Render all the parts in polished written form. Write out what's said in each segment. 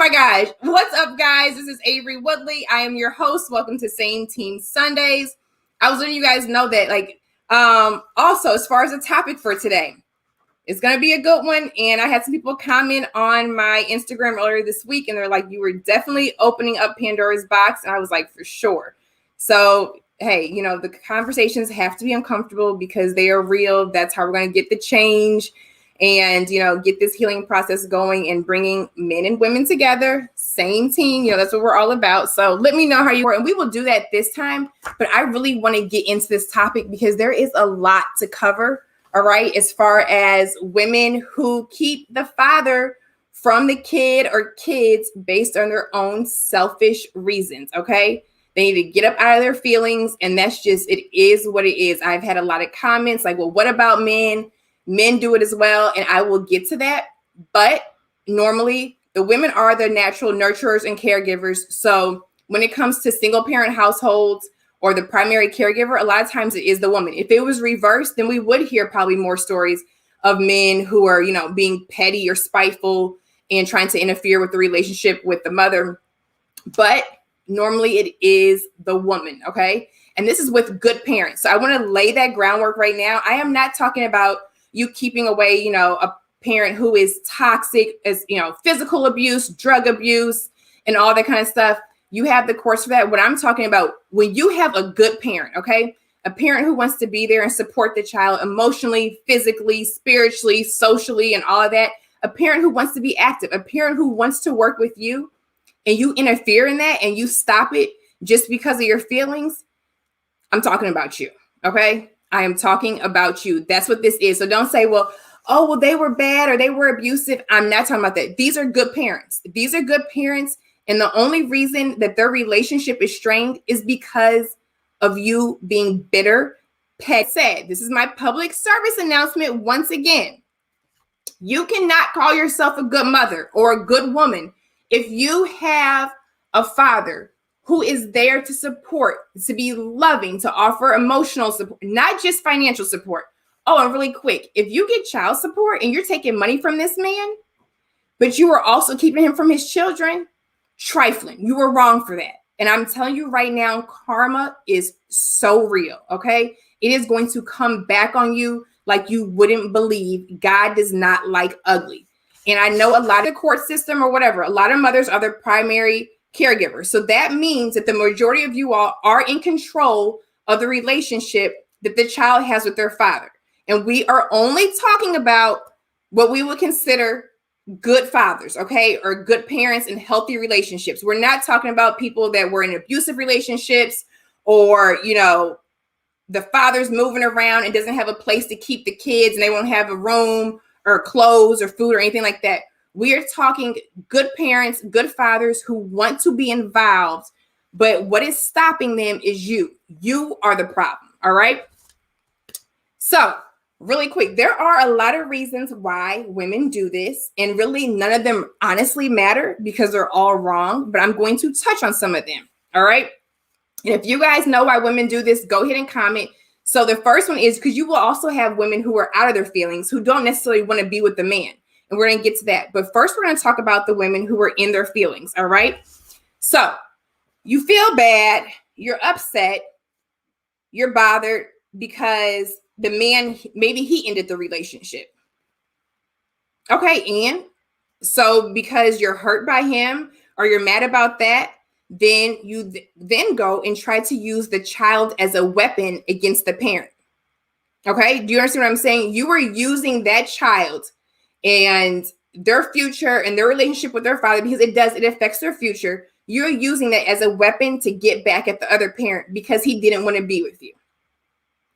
my gosh. What's up, guys? This is Avery Woodley. I am your host. Welcome to Same Team Sundays. I was letting you guys know that, also, as far as the topic for today, it's going to be a good one. And I had some people comment on my Instagram earlier this week, and they're like, you were definitely opening up Pandora's box. And I was like, for sure. So, hey, the conversations have to be uncomfortable because they are real. That's how we're going to get the change and, get this healing process going and bringing men and women together. Same team. That's what we're all about. So let me know how you are. And we will do that this time. But I really want to get into this topic because there is a lot to cover. All right. As far as women who keep the father from the kid or kids based on their own selfish reasons. Okay. They need to get up out of their feelings. And that's just, it is what it is. I've had a lot of comments like, well, what about men? Men do it as well. And I will get to that. But normally the women are the natural nurturers and caregivers. So when it comes to single parent households or the primary caregiver, a lot of times it is the woman. If it was reversed, then we would hear probably more stories of men who are, being petty or spiteful and trying to interfere with the relationship with the mother. But normally it is the woman. Okay. And this is with good parents. So I want to lay that groundwork right now. I am not talking about you keeping away, a parent who is toxic, as physical abuse, drug abuse, and all that kind of stuff. You have the course for that. What I'm talking about, when you have a good parent, okay, a parent who wants to be there and support the child emotionally, physically, spiritually, socially, and all of that, a parent who wants to be active, a parent who wants to work with you, and you interfere in that and you stop it just because of your feelings, I'm talking about you, okay? I am talking about you. That's what this is. So don't say, well, they were bad or they were abusive. I'm not talking about that. These are good parents. These are good parents. And the only reason that their relationship is strained is because of you being bitter. Pet said, this is my public service announcement once again. You cannot call yourself a good mother or a good woman if you have a father who is there to support, to be loving, to offer emotional support, not just financial support. Oh, and really quick, if you get child support and you're taking money from this man, but you are also keeping him from his children, trifling. You were wrong for that. And I'm telling you right now, karma is so real, okay? It is going to come back on you like you wouldn't believe. God does not like ugly. And I know a lot of the court system or whatever, a lot of mothers are their primary caregivers. So that means that the majority of you all are in control of the relationship that the child has with their father. And we are only talking about what we would consider good fathers, okay, or good parents in healthy relationships. We're not talking about people that were in abusive relationships or, the father's moving around and doesn't have a place to keep the kids and they won't have a room or clothes or food or anything like that. We are talking good parents, good fathers who want to be involved, but what is stopping them is you. You are the problem, all right? So really quick, there are a lot of reasons why women do this, and really none of them honestly matter because they're all wrong, but I'm going to touch on some of them, all right? And if you guys know why women do this, go ahead and comment. So the first one is because you will also have women who are out of their feelings, who don't necessarily want to be with the man. And we're going to get to that. But first, we're going to talk about the women who are in their feelings. All right. So you feel bad. You're upset. You're bothered because the man, maybe he ended the relationship. Okay. And so because you're hurt by him or you're mad about that, then you then go and try to use the child as a weapon against the parent. Okay. Do you understand what I'm saying? You are using that child and their future and their relationship with their father, because it affects their future. You're using that as a weapon to get back at the other parent because he didn't want to be with you.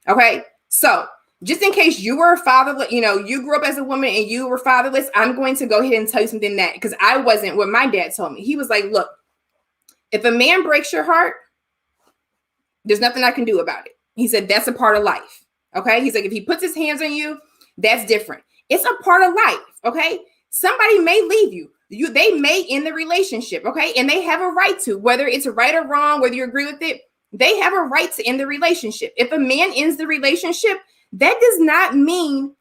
Okay. So just in case you were a father, you grew up as a woman and you were fatherless, I'm going to go ahead and tell you something that, because I wasn't, what my dad told me. He was like, look, if a man breaks your heart, there's nothing I can do about it. He said, that's a part of life. Okay. He's like, if he puts his hands on you, that's different. It's a part of life. Okay. Somebody may leave you. They may end the relationship. Okay. And they have a right to, whether it's right or wrong, whether you agree with it, they have a right to end the relationship. If a man ends the relationship, that does not mean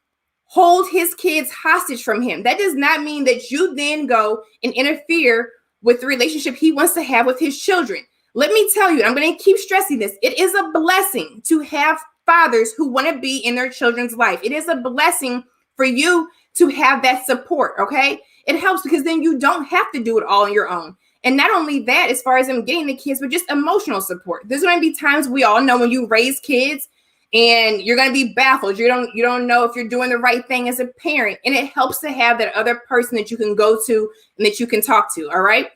hold his kids hostage from him. That does not mean that you then go and interfere with the relationship he wants to have with his children. Let me tell you, I'm going to keep stressing this. It is a blessing to have fathers who want to be in their children's life. It is a blessing for you to have that support, okay? It helps because then you don't have to do it all on your own. And not only that, as far as them getting the kids, but just emotional support. There's going to be times, we all know, when you raise kids and you're going to be baffled. You don't know if you're doing the right thing as a parent. And it helps to have that other person that you can go to and that you can talk to, all right?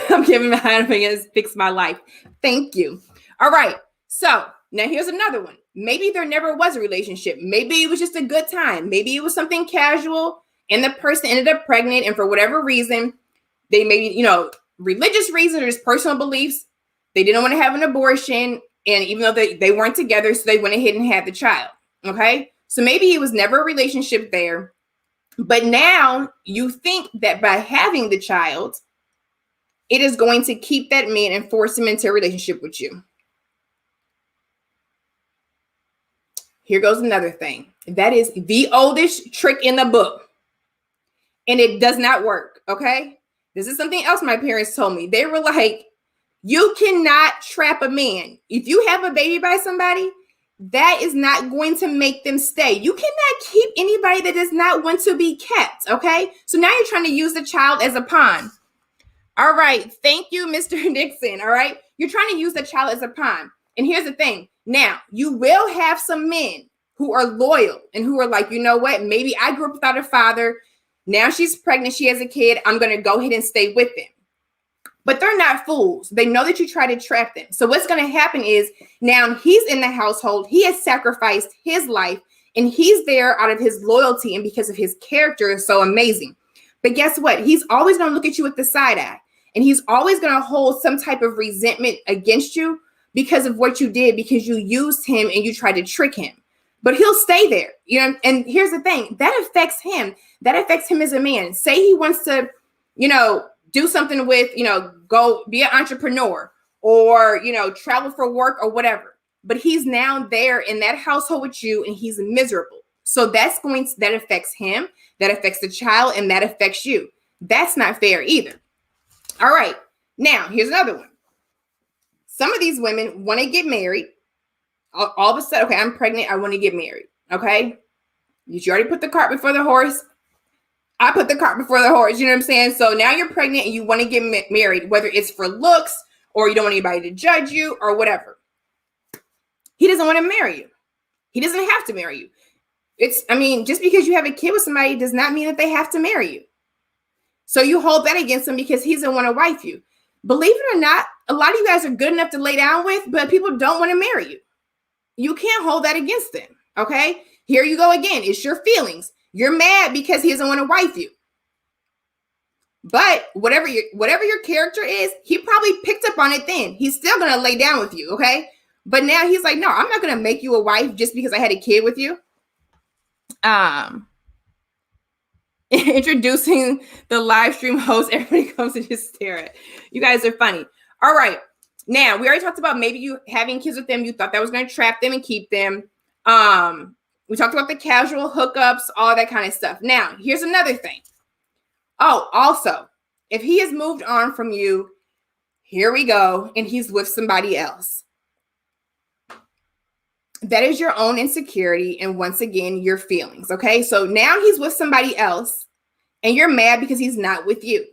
I'm giving my hand fingers, fix my life. Thank you. All right. So now here's another one. Maybe there never was a relationship. Maybe it was just a good time. Maybe it was something casual and the person ended up pregnant. And for whatever reason, they maybe, religious reasons or just personal beliefs, they didn't want to have an abortion. And even though they weren't together, so they went ahead and had the child. Okay. So maybe it was never a relationship there. But now you think that by having the child, it is going to keep that man and force him into a relationship with you. Here goes another thing. That is the oldest trick in the book. And it does not work, okay? This is something else my parents told me. They were like, you cannot trap a man. If you have a baby by somebody, that is not going to make them stay. You cannot keep anybody that does not want to be kept, okay? So now you're trying to use the child as a pawn. All right. Thank you, Mr. Nixon. All right. You're trying to use the child as a pawn. And here's the thing. Now, you will have some men who are loyal and who are like, you know what? Maybe I grew up without a father. Now she's pregnant. She has a kid. I'm going to go ahead and stay with them. But they're not fools. They know that you try to trap them. So what's going to happen is now he's in the household. He has sacrificed his life and he's there out of his loyalty and because of his character is so amazing. But guess what? He's always going to look at you with the side eye. And he's always going to hold some type of resentment against you because of what you did, because you used him and you tried to trick him. But he'll stay there. And here's the thing. That affects him. That affects him as a man. Say he wants to, do something with, go be an entrepreneur or, travel for work or whatever. But he's now there in that household with you and he's miserable. So that affects him. That affects the child and that affects you. That's not fair either. All right. Now, here's another one. Some of these women want to get married. All of a sudden, okay, I'm pregnant. I want to get married. Okay. You already put the cart before the horse. I put the cart before the horse. You know what I'm saying? So now you're pregnant and you want to get married, whether it's for looks or you don't want anybody to judge you or whatever. He doesn't want to marry you. He doesn't have to marry you. Just because you have a kid with somebody does not mean that they have to marry you. So you hold that against him because he doesn't want to wife you. Believe it or not, a lot of you guys are good enough to lay down with, but people don't want to marry you. You can't hold that against them, okay? Here you go again. It's your feelings. You're mad because he doesn't want to wife you. But whatever your character is, he probably picked up on it then. He's still going to lay down with you, okay? But now he's like, no, I'm not going to make you a wife just because I had a kid with you. Introducing the live stream host, everybody comes and just stare at. You guys are funny. All right. Now, we already talked about maybe you having kids with them. You thought that was going to trap them and keep them. We talked about the casual hookups, all that kind of stuff. Now, here's another thing. Oh, also, if he has moved on from you, here we go, and he's with somebody else. That is your own insecurity. And once again, your feelings. Okay. So now he's with somebody else and you're mad because he's not with you.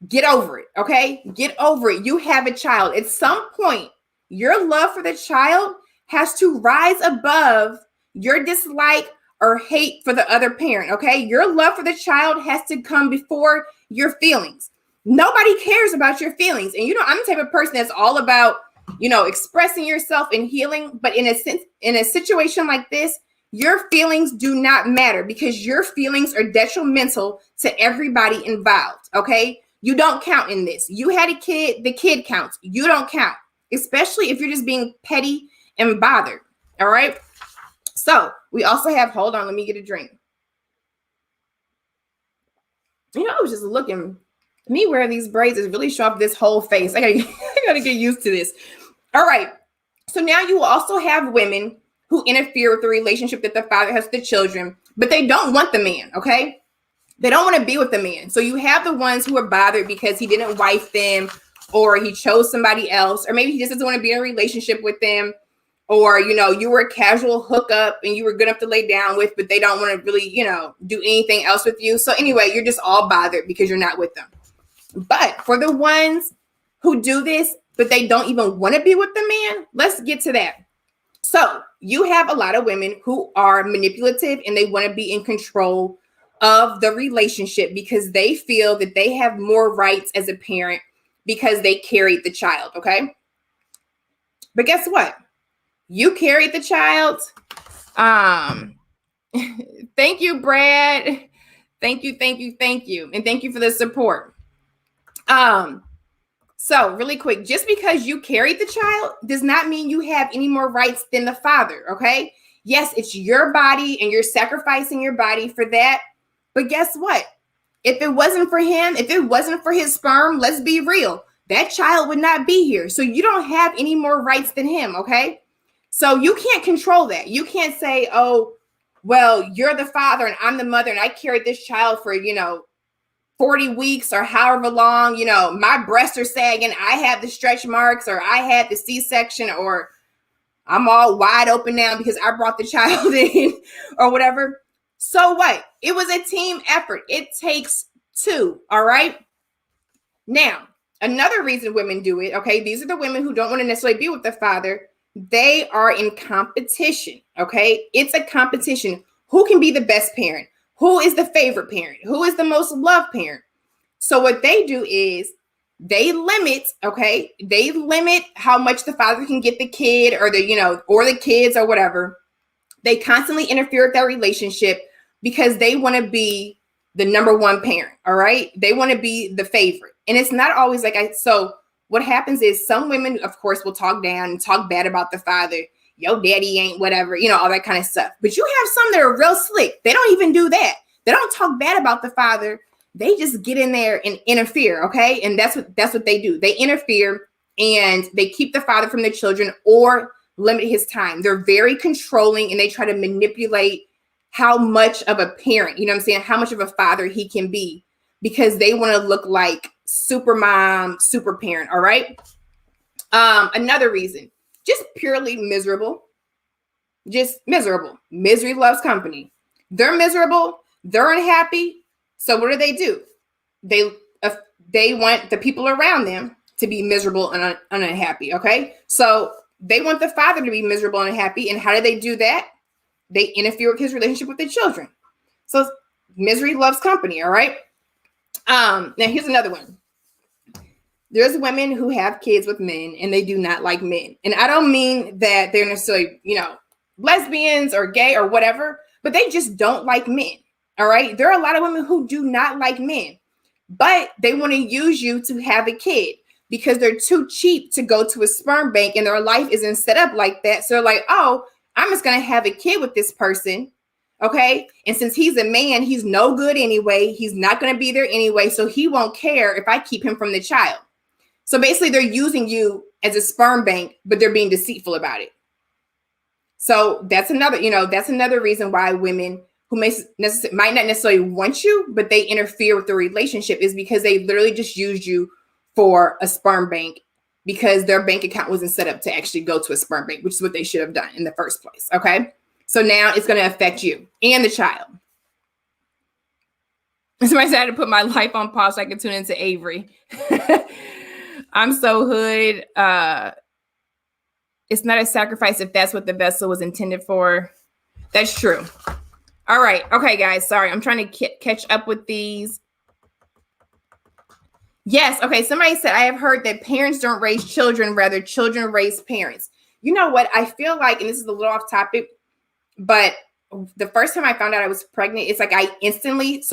Get over it. Okay. Get over it. You have a child. At some point, your love for the child has to rise above your dislike or hate for the other parent. Okay. Your love for the child has to come before your feelings. Nobody cares about your feelings. And I'm the type of person that's all about expressing yourself and healing. But in a situation like this, your feelings do not matter because your feelings are detrimental to everybody involved. Okay. You don't count in this. You had a kid. The kid counts. You don't count, especially if you're just being petty and bothered. All right. So we also have, hold on, let me get a drink. I was just looking. Me wearing these braids is really showing up this whole face. I gotta get used to this. All right. So now you will also have women who interfere with the relationship that the father has with the children, but they don't want the man, okay? They don't want to be with the man. So you have the ones who are bothered because he didn't wife them, or he chose somebody else, or maybe he just doesn't want to be in a relationship with them, or, you were a casual hookup and you were good enough to lay down with, but they don't want to really, do anything else with you. So anyway, you're just all bothered because you're not with them. But for the ones who do this, but they don't even want to be with the man, let's get to that. So you have a lot of women who are manipulative and they want to be in control of the relationship because they feel that they have more rights as a parent because they carried the child, okay? But guess what? You carried the child. Thank you, Brad. Thank you. And thank you for the support. So really quick, just because you carried the child does not mean you have any more rights than the father, okay? Yes, it's your body and you're sacrificing your body for that. But guess what? If it wasn't for him, if it wasn't for his sperm, let's be real, that child would not be here. So you don't have any more rights than him, okay? So you can't control that. You can't say, oh, well, you're the father and I'm the mother and I carried this child for, 40 weeks or however long, my breasts are sagging, I have the stretch marks, or I had the C-section, or I'm all wide open now because I brought the child in or whatever. So what? It was a team effort. It takes two, all right? Now, another reason women do it, okay, these are the women who don't want to necessarily be with the father. They are in competition, okay? It's a competition. Who can be the best parent? Who is the favorite parent? Who is the most loved parent? So what they do is they limit, okay? They limit how much the father can get the kid or or the kids or whatever. They constantly interfere with that relationship because they want to be the number one parent, all right? They want to be the favorite. And it's not always so what happens is some women, of course, will talk down and talk bad about the father. Yo, daddy ain't whatever, all that kind of stuff. But you have some that are real slick. They don't even do that. They don't talk bad about the father. They just get in there and interfere, okay? And that's what they do. They interfere and they keep the father from the children or limit his time. They're very controlling and they try to manipulate how much of a parent, how much of a father he can be because they want to look like super mom, super parent, all right? Another reason, just purely miserable. Just miserable. Misery loves company. They're miserable. They're unhappy. So what do? They want the people around them to be miserable and unhappy, okay? So they want the father to be miserable and unhappy. And how do they do that? They interfere with his relationship with the children. So misery loves company, all right? Now here's another one. There's women who have kids with men and they do not like men. And I don't mean that they're necessarily, lesbians or gay or whatever, but they just don't like men. All right. There are a lot of women who do not like men, but they want to use you to have a kid because they're too cheap to go to a sperm bank and their life isn't set up like that. So they're like, oh, I'm just going to have a kid with this person. Okay. And since he's a man, he's no good anyway. He's not going to be there anyway. So he won't care if I keep him from the child. So basically they're using you as a sperm bank, but they're being deceitful about it. So that's another reason why women who might not necessarily want you, but they interfere with the relationship is because they literally just used you for a sperm bank because their bank account wasn't set up to actually go to a sperm bank, which is what they should have done in the first place. Okay. So now it's going to affect you and the child. Somebody said I had to put my life on pause so I could tune into Avery. I'm so hood. It's not a sacrifice if that's what the vessel was intended for. That's true. All right. Okay, guys. Sorry. I'm trying to catch up with these. Yes. Okay. Somebody said, I have heard that parents don't raise children, rather children raise parents. You know what? I feel like, and this is a little off topic, but the first time I found out I was pregnant, it's like I instantly,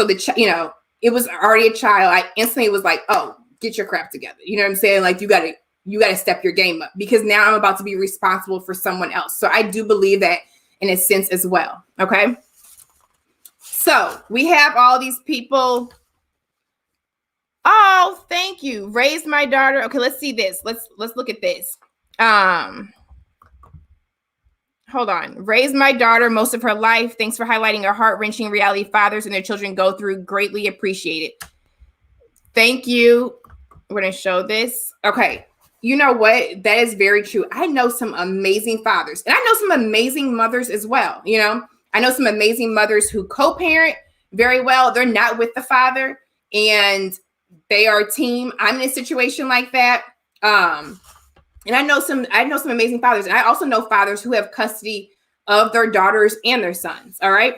it was already a child. I instantly was like, oh, get your crap together. You know what I'm saying? Like you got to step your game up because now I'm about to be responsible for someone else. So I do believe that in a sense as well. Okay. So we have all these people. Oh, thank you. Raised my daughter. Okay, let's see this. Let's look at this. hold on. Raised my daughter most of her life. Thanks for highlighting a heart-wrenching reality fathers and their children go through. Greatly appreciate it. Thank you. We're going to show this. Okay. You know what? That is very true. I know some amazing fathers, and I know some amazing mothers as well. You know, I know some amazing mothers who co-parent very well. They're not with the father and they are a team. I'm in a situation like that. And I know some amazing fathers. And I also know fathers who have custody of their daughters and their sons. All right.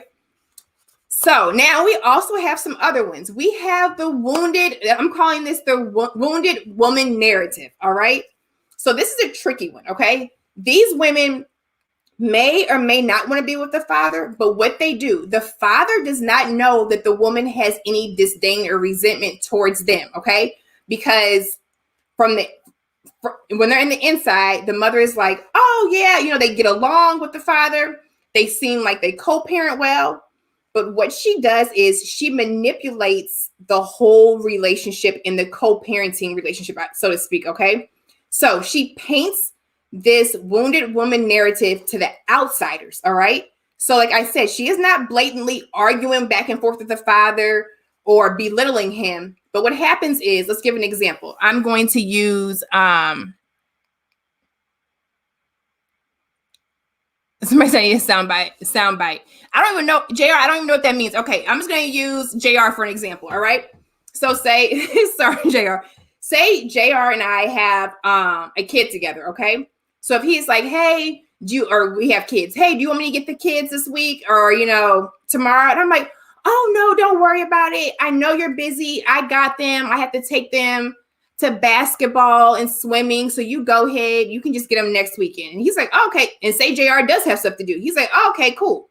So now we also have some other ones. We have the wounded, I'm calling this the wounded woman narrative. All right. So this is a tricky one. Okay. These women may or may not want to be with the father, but what they do, the father does not know that the woman has any disdain or resentment towards them. Okay. Because when they're in the inside, the mother is like, oh yeah, you know, they get along with the father. They seem like they co-parent well. But what she does is she manipulates the whole relationship in the co-parenting relationship, so to speak. Okay. So she paints this wounded woman narrative to the outsiders. All right. So like I said, she is not blatantly arguing back and forth with the father or belittling him. But what happens is, let's give an example. I'm going to use, somebody saying a soundbite. I don't even know, JR, I don't even know what that means. Okay, I'm just going to use JR for an example, all right? So say, sorry, JR. Say JR and I have a kid together, okay? So if he's like, hey, we have kids. Hey, do you want me to get the kids this week or, you know, tomorrow? And I'm like, oh, no, don't worry about it. I know you're busy. I got them. I have to take them to basketball and swimming. So you go ahead. You can just get them next weekend. And he's like, oh, okay. And say JR does have stuff to do. He's like, oh, okay, cool.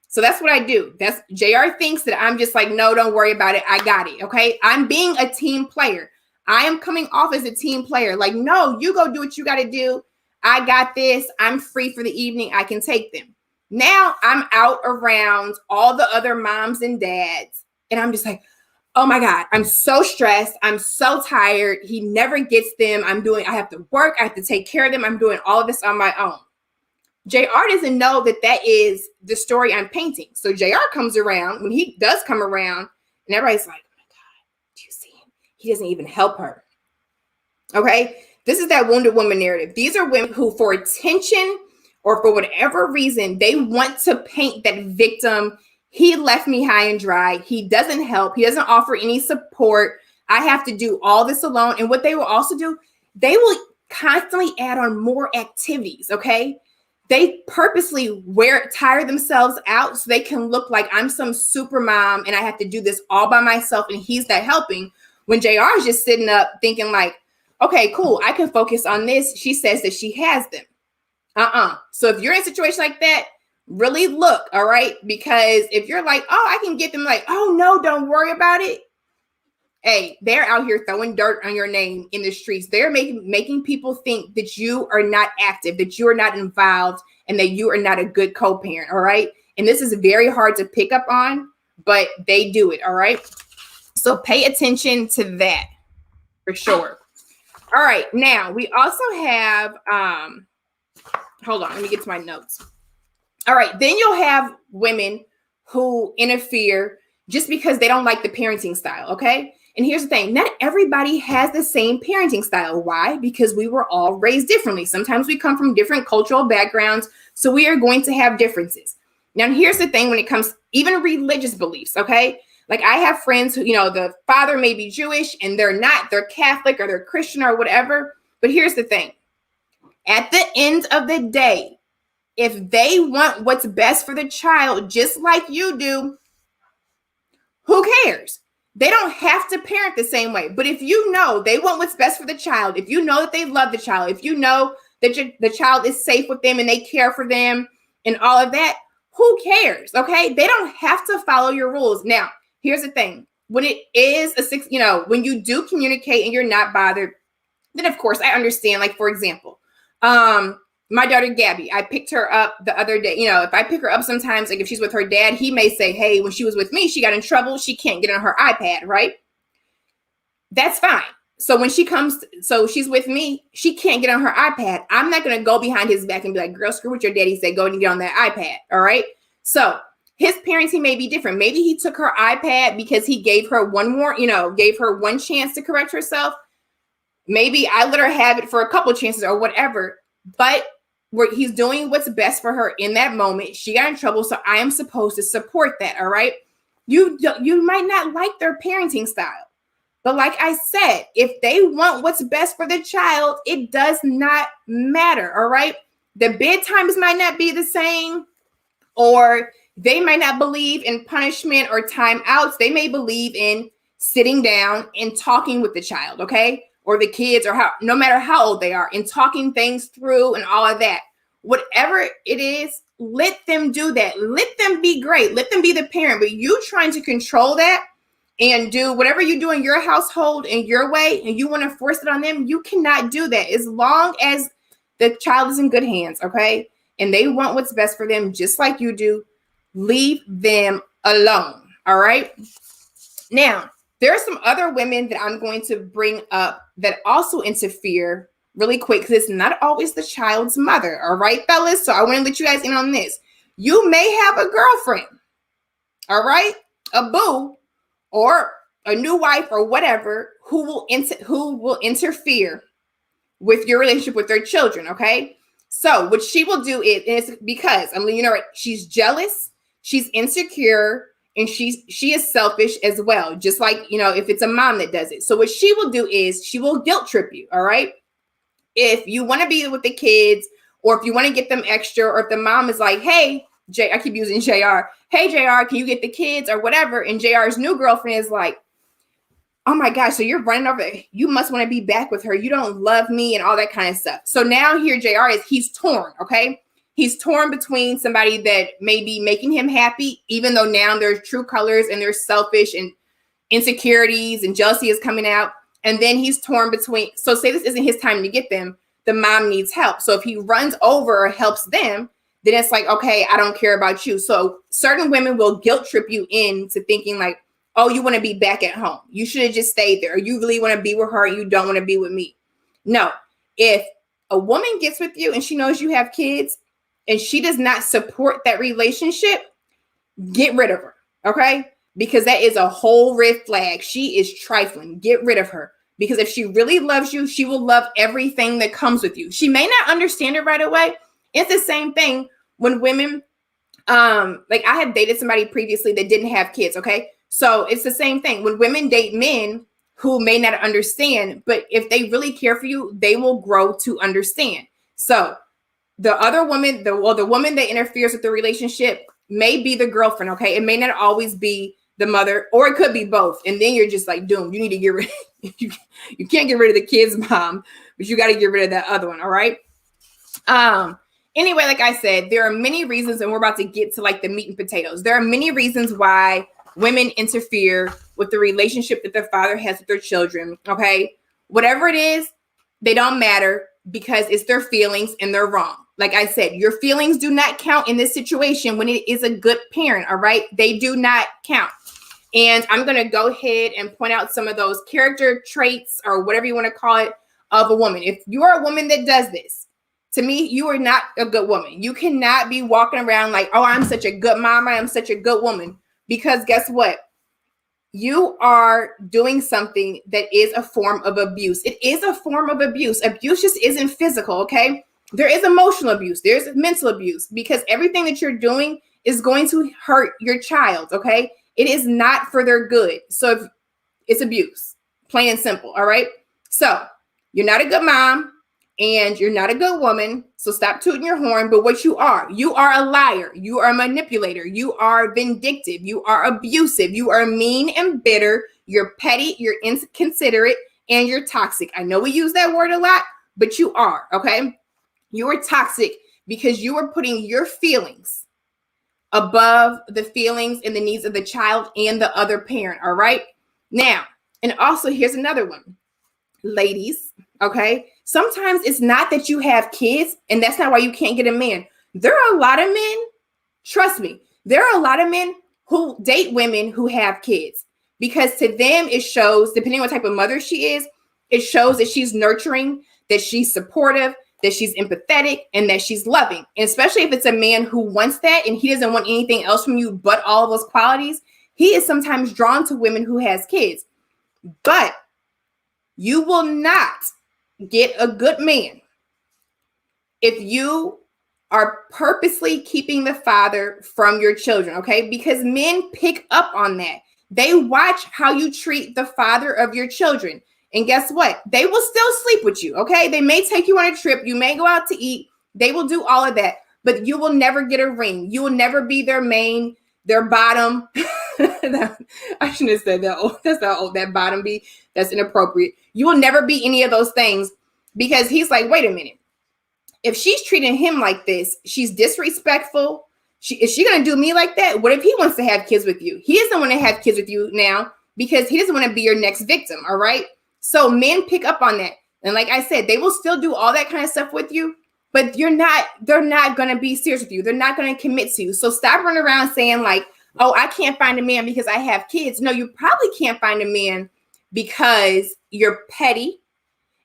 So that's what I do. That's JR thinks that I'm just like, no, don't worry about it. I got it. Okay. I'm being a team player. I am coming off as a team player. Like, no, you go do what you got to do. I got this. I'm free for the evening. I can take them. Now I'm out around all the other moms and dads. And I'm just like, oh my God, I'm so stressed. I'm so tired. He never gets them. I have to work. I have to take care of them. I'm doing all of this on my own. JR doesn't know that that is the story I'm painting. So JR comes around, when he does come around, and everybody's like, oh my God, do you see him? He doesn't even help her. Okay. This is that wounded woman narrative. These are women who, for attention or for whatever reason, they want to paint that victim. He left me high and dry. He doesn't help. He doesn't offer any support. I have to do all this alone. And what they will also do, they will constantly add on more activities. Okay. They purposely tire themselves out so they can look like I'm some super mom and I have to do this all by myself and he's that helping, when JR is just sitting up thinking like, okay, cool, I can focus on this. She says that she has them. So if you're in a situation like that, really look, all right? Because if you're like, oh, I can get them, like, oh no, don't worry about it. Hey, they're out here throwing dirt on your name in the streets. They're making people think that you are not active, that you are not involved, and that you are not a good co-parent, all right? And this is very hard to pick up on, but they do it, all right? So pay attention to that for sure. All right, now we also have, hold on, let me get to my notes. All right, then you'll have women who interfere just because they don't like the parenting style, okay? And here's the thing, not everybody has the same parenting style. Why? Because we were all raised differently. Sometimes we come from different cultural backgrounds, so we are going to have differences. Now, here's the thing when it comes, even religious beliefs, okay? Like I have friends who, you know, the father may be Jewish and they're not, they're Catholic or they're Christian or whatever. But here's the thing, at the end of the day, if they want what's best for the child, just like you do, who cares? They don't have to parent the same way. But if you know they want what's best for the child, if you know that they love the child, if you know that the child is safe with them and they care for them and all of that, who cares? Okay. They don't have to follow your rules. Now, here's the thing. When it is when you do communicate and you're not bothered, then of course I understand. Like, for example, my daughter, Gabby, I picked her up the other day. You know, if I pick her up sometimes, like if she's with her dad, he may say, hey, when she was with me, she got in trouble. She can't get on her iPad, right? That's fine. So when she comes, so she's with me, she can't get on her iPad. I'm not going to go behind his back and be like, girl, screw what your daddy said. Go and get on that iPad. All right. So his parenting may be different. Maybe he took her iPad because he gave her one more, gave her one chance to correct herself. Maybe I let her have it for a couple chances or whatever, but he's doing what's best for her in that moment. She got in trouble, so I am supposed to support that. All right. You might not like their parenting style. But like I said, if they want what's best for the child, it does not matter, all right? The bedtimes might not be the same, or they might not believe in punishment or timeouts. They may believe in sitting down and talking with the child, okay? Or the kids, or no matter how old they are, and talking things through and all of that. Whatever it is, let them do that. Let them be great. Let them be the parent. But you trying to control that and do whatever you do in your household in your way, and you want to force it on them, you cannot do that as long as the child is in good hands, okay? And they want what's best for them just like you do. Leave them alone, all right? Now, there are some other women that I'm going to bring up that also interfere really quick because it's not always the child's mother, all right, fellas? So I want to let you guys in on this. You may have a girlfriend, all right? A boo, or a new wife or whatever, who will interfere with your relationship with their children, okay? So what she will do is because, she's jealous, she's insecure, and she is selfish as well, just like, if it's a mom that does it. So what she will do is she will guilt trip you, all right? If you want to be with the kids, or if you want to get them extra, or if the mom is like, hey, I keep using JR. Hey, JR, can you get the kids or whatever? And JR's new girlfriend is like, oh my gosh, so you're running over. You must want to be back with her. You don't love me and all that kind of stuff. So now here JR he's torn, okay? He's torn between somebody that may be making him happy, even though now there's true colors and there's selfish and insecurities and jealousy is coming out. And then he's torn between, so say this isn't his time to get them. The mom needs help. So if he runs over or helps them, then it's like, okay, I don't care about you. So certain women will guilt trip you into thinking like, oh, you want to be back at home. You should have just stayed there. Or you really want to be with her and you don't want to be with me. No, if a woman gets with you and she knows you have kids and she does not support that relationship, get rid of her, okay? Because that is a whole red flag. She is trifling. Get rid of her. Because if she really loves you, she will love everything that comes with you. She may not understand it right away. It's the same thing when women, like I have dated somebody previously that didn't have kids, okay? So it's the same thing. When women date men who may not understand, but if they really care for you, they will grow to understand. So the other woman, the woman that interferes with the relationship may be the girlfriend, okay? It may not always be the mother, or it could be both. And then you're just like, doomed. You need to get rid you can't get rid of the kid's mom, but you got to get rid of that other one, all right? Anyway, like I said, there are many reasons, and we're about to get to like the meat and potatoes. There are many reasons why women interfere with the relationship that their father has with their children, okay? Whatever it is, they don't matter because it's their feelings and they're wrong. Like I said, your feelings do not count in this situation when it is a good parent, all right? They do not count. And I'm going to go ahead and point out some of those character traits or whatever you want to call it of a woman. If you are a woman that does this, to me, you are not a good woman. You cannot be walking around like, oh, I'm such a good mom. I am such a good woman. Because guess what? You are doing something that is a form of abuse. It is a form of abuse. Abuse just isn't physical, okay? There is emotional abuse. There's mental abuse because everything that you're doing is going to hurt your child, okay? It is not for their good. So if it's abuse, plain and simple, all right? So you're not a good mom and you're not a good woman. So stop tooting your horn. But what you are a liar. You are a manipulator. You are vindictive. You are abusive. You are mean and bitter. You're petty. You're inconsiderate and you're toxic. I know we use that word a lot, but you are, okay? You are toxic because you are putting your feelings above the feelings and the needs of the child and the other parent, all right? Now, and also here's another one. Ladies, okay? Sometimes it's not that you have kids and that's not why you can't get a man. There are a lot of men, trust me, there are a lot of men who date women who have kids because to them it shows, depending on what type of mother she is, It shows that she's nurturing, that she's supportive, that she's empathetic, and that she's loving. And especially if it's a man who wants that and he doesn't want anything else from you but all of those qualities, he is sometimes drawn to women who has kids. But you will not get a good man if you are purposely keeping the father from your children, okay? Because men pick up on that. They watch how you treat the father of your children. And guess what? They will still sleep with you, okay? They may take you on a trip. You may go out to eat. They will do all of that. But you will never get a ring. You will never be their main, their bottom. I shouldn't have said that. Oh, that's not that bottom be. That's inappropriate. You will never be any of those things because he's like, wait a minute. If she's treating him like this, she's disrespectful. Is she going to do me like that? What if he wants to have kids with you? He doesn't want to have kids with you now because he doesn't want to be your next victim. All right. So men pick up on that. And like I said, they will still do all that kind of stuff with you, but they're not going to be serious with you. They're not going to commit to you. So stop running around saying like, oh, I can't find a man because I have kids. No, you probably can't find a man because you're petty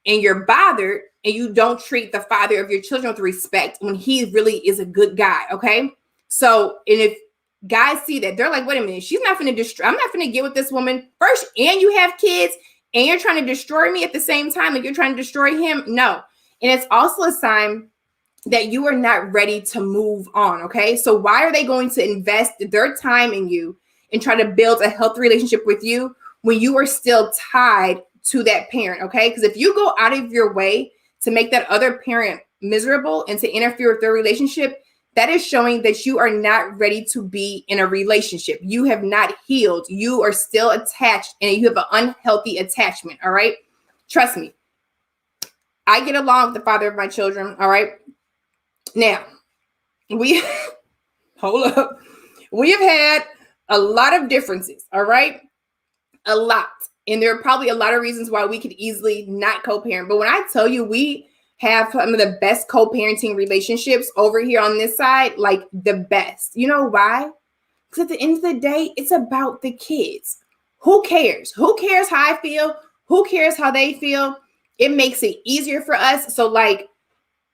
and you're bothered and you don't treat the father of your children with respect when he really is a good guy, okay? So, and if guys see that, they're like, wait a minute, she's not going to destroy, I'm not going to get with this woman first, and you have kids, and you're trying to destroy me at the same time, like you're trying to destroy him? No. And it's also a sign that you are not ready to move on, okay? So why are they going to invest their time in you and try to build a healthy relationship with you when you are still tied to that parent, okay? Because if you go out of your way to make that other parent miserable and to interfere with their relationship, that is showing that you are not ready to be in a relationship. You have not healed. You are still attached and you have an unhealthy attachment, all right? Trust me. I get along with the father of my children, all right? Now, hold up. We have had a lot of differences, all right? A lot. And there are probably a lot of reasons why we could easily not co-parent. But when I tell you we have some of the best co-parenting relationships over here on this side, like the best. You know why? Because at the end of the day, it's about the kids. Who cares? Who cares how I feel? Who cares how they feel? It makes it easier for us. So like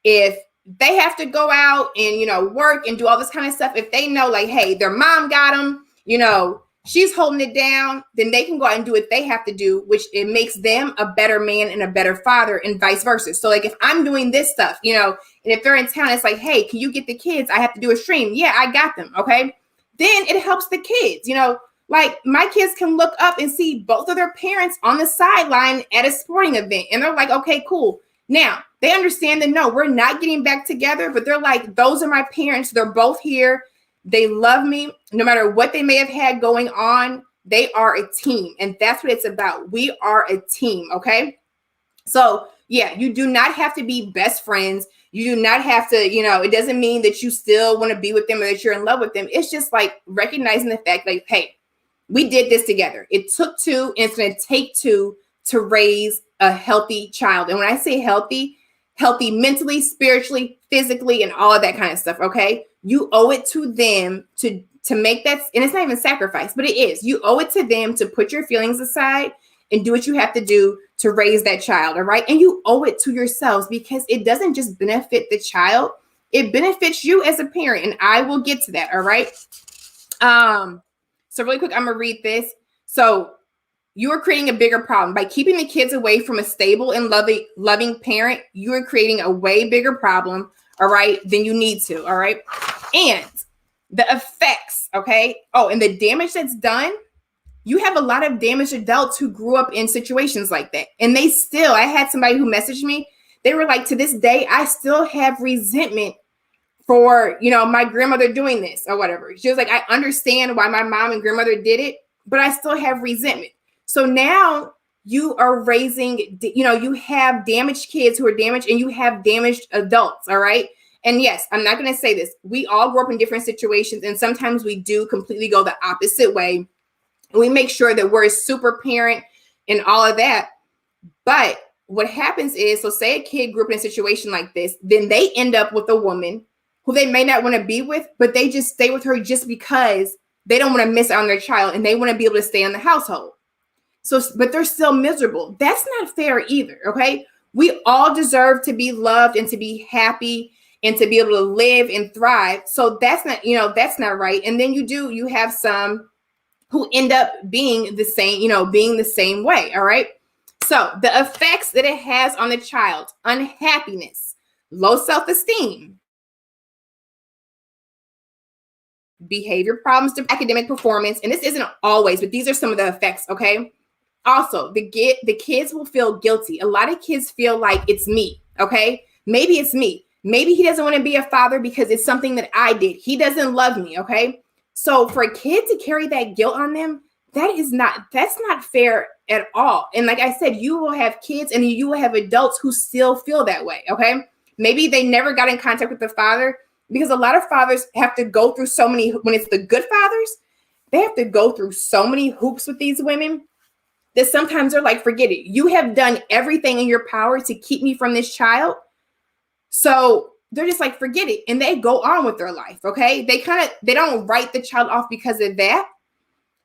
if they have to go out and, you know, work and do all this kind of stuff, if they know like, hey, their mom got them, you know, she's holding it down, then they can go out and do what they have to do, which it makes them a better man and a better father and vice versa. So like if I'm doing this stuff, you know, and if they're in town, it's like, hey, can you get the kids? I have to do a stream. Yeah, I got them. Okay. Then it helps the kids, you know, like my kids can look up and see both of their parents on the sideline at a sporting event. And they're like, okay, cool. Now they understand that, no, we're not getting back together, but they're like, those are my parents. They're both here. They love me. No matter what they may have had going on, they are a team. And that's what it's about. We are a team. Okay. So yeah, you do not have to be best friends. You do not have to, you know, it doesn't mean that you still want to be with them or that you're in love with them. It's just like recognizing the fact like, hey, we did this together. It took two, and it's going to take two to raise a healthy child. And when I say healthy mentally, spiritually, physically, and all of that kind of stuff. Okay. You owe it to them to make that. And it's not even sacrifice, but it is. You owe it to them to put your feelings aside and do what you have to do to raise that child. All right. And you owe it to yourselves because it doesn't just benefit the child. It benefits you as a parent. And I will get to that. All right. So really quick, I'm going to read this. So you are creating a bigger problem by keeping the kids away from a stable and loving parent. You are creating a way bigger problem, all right, than you need to, all right? And the effects, okay? Oh, and the damage that's done, you have a lot of damaged adults who grew up in situations like that. And I had somebody who messaged me. They were like, to this day, I still have resentment for, you know, my grandmother doing this or whatever. She was like, I understand why my mom and grandmother did it, but I still have resentment. So now you are raising, you know, you have damaged kids who are damaged and you have damaged adults. All right. And yes, I'm not going to say this. We all grew up in different situations. And sometimes we do completely go the opposite way. We make sure that we're a super parent and all of that. But what happens is, so say a kid grew up in a situation like this, then they end up with a woman who they may not want to be with, but they just stay with her just because they don't want to miss out on their child and they want to be able to stay in the household. So, but they're still miserable. That's not fair either. Okay. We all deserve to be loved and to be happy and to be able to live and thrive. So that's not, that's not right. And then you have some who end up being the same, being the same way. All right. So the effects that it has on the child: unhappiness, low self-esteem, behavior problems, academic performance. And this isn't always, but these are some of the effects. Okay. Also, the kids will feel guilty. A lot of kids feel like it's me. Okay. Maybe it's me. Maybe he doesn't want to be a father because it's something that I did. He doesn't love me. Okay. So for a kid to carry that guilt on them, that's not fair at all. And like I said, you will have kids and you will have adults who still feel that way. Okay. Maybe they never got in contact with the father, because a lot of fathers have to go through so many, when it's the good fathers, they have to go through so many hoops with these women that sometimes they're like, forget it. You have done everything in your power to keep me from this child. So they're just like, forget it. And they go on with their life. Okay. They don't write the child off because of that.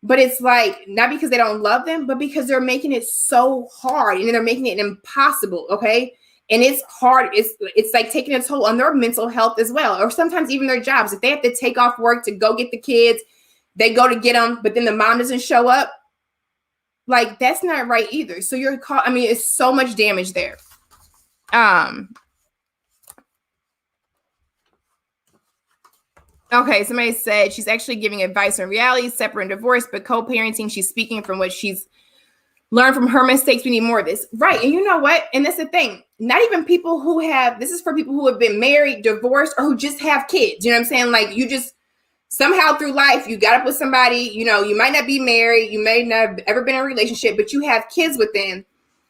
But it's like, not because they don't love them, but because they're making it so hard and they're making it impossible. Okay. And it's hard. It's like taking a toll on their mental health as well. Or sometimes even their jobs. If they have to take off work to go get the kids, they go to get them, but then the mom doesn't show up. Like, that's not right either. So it's so much damage there. Okay, somebody said she's actually giving advice on reality, separate and divorced, but co-parenting. She's speaking from what she's learned from her mistakes. We need more of this. Right. And you know what? And that's the thing. Not even people who this is for people who have been married, divorced, or who just have kids. You know what I'm saying? Like, you just somehow through life, you got up with somebody, you might not be married, you may not have ever been in a relationship, but you have kids with them.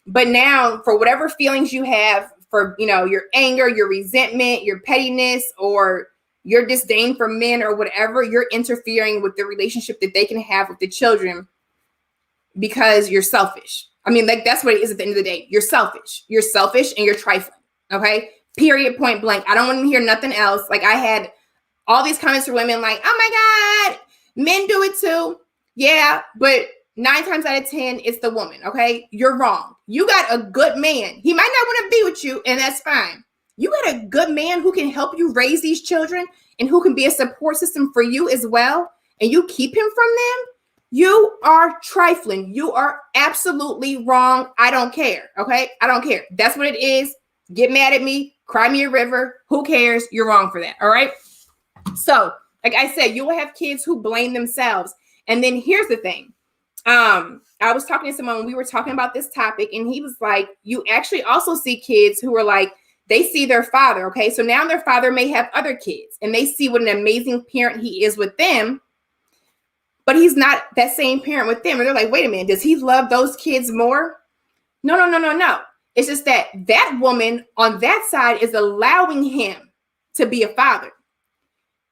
But now, for whatever feelings you have for, your anger, your resentment, your pettiness, or your disdain for men or whatever, you're interfering with the relationship that they can have with the children because you're selfish. I mean, like, that's what it is at the end of the day. You're selfish. You're selfish and you're trifling. Okay? Period, point blank. I don't want to hear nothing else. Like, I had all these comments from women like, oh my God, men do it too. Yeah, but 9 times out of 10, it's the woman. Okay? You're wrong. You got a good man. He might not want to be with you, and that's fine. You got a good man who can help you raise these children and who can be a support system for you as well, and you keep him from them, you are trifling. You are absolutely wrong. I don't care. Okay? I don't care. That's what it is. Get mad at me. Cry me a river. Who cares? You're wrong for that. All right? So, like I said, you will have kids who blame themselves. And then here's the thing. I was talking to someone when we were talking about this topic, and he was like, you actually also see kids who are like, they see their father. Okay. So now their father may have other kids and they see what an amazing parent he is with them, but he's not that same parent with them. And they're like, wait a minute, does he love those kids more? No. It's just that woman on that side is allowing him to be a father.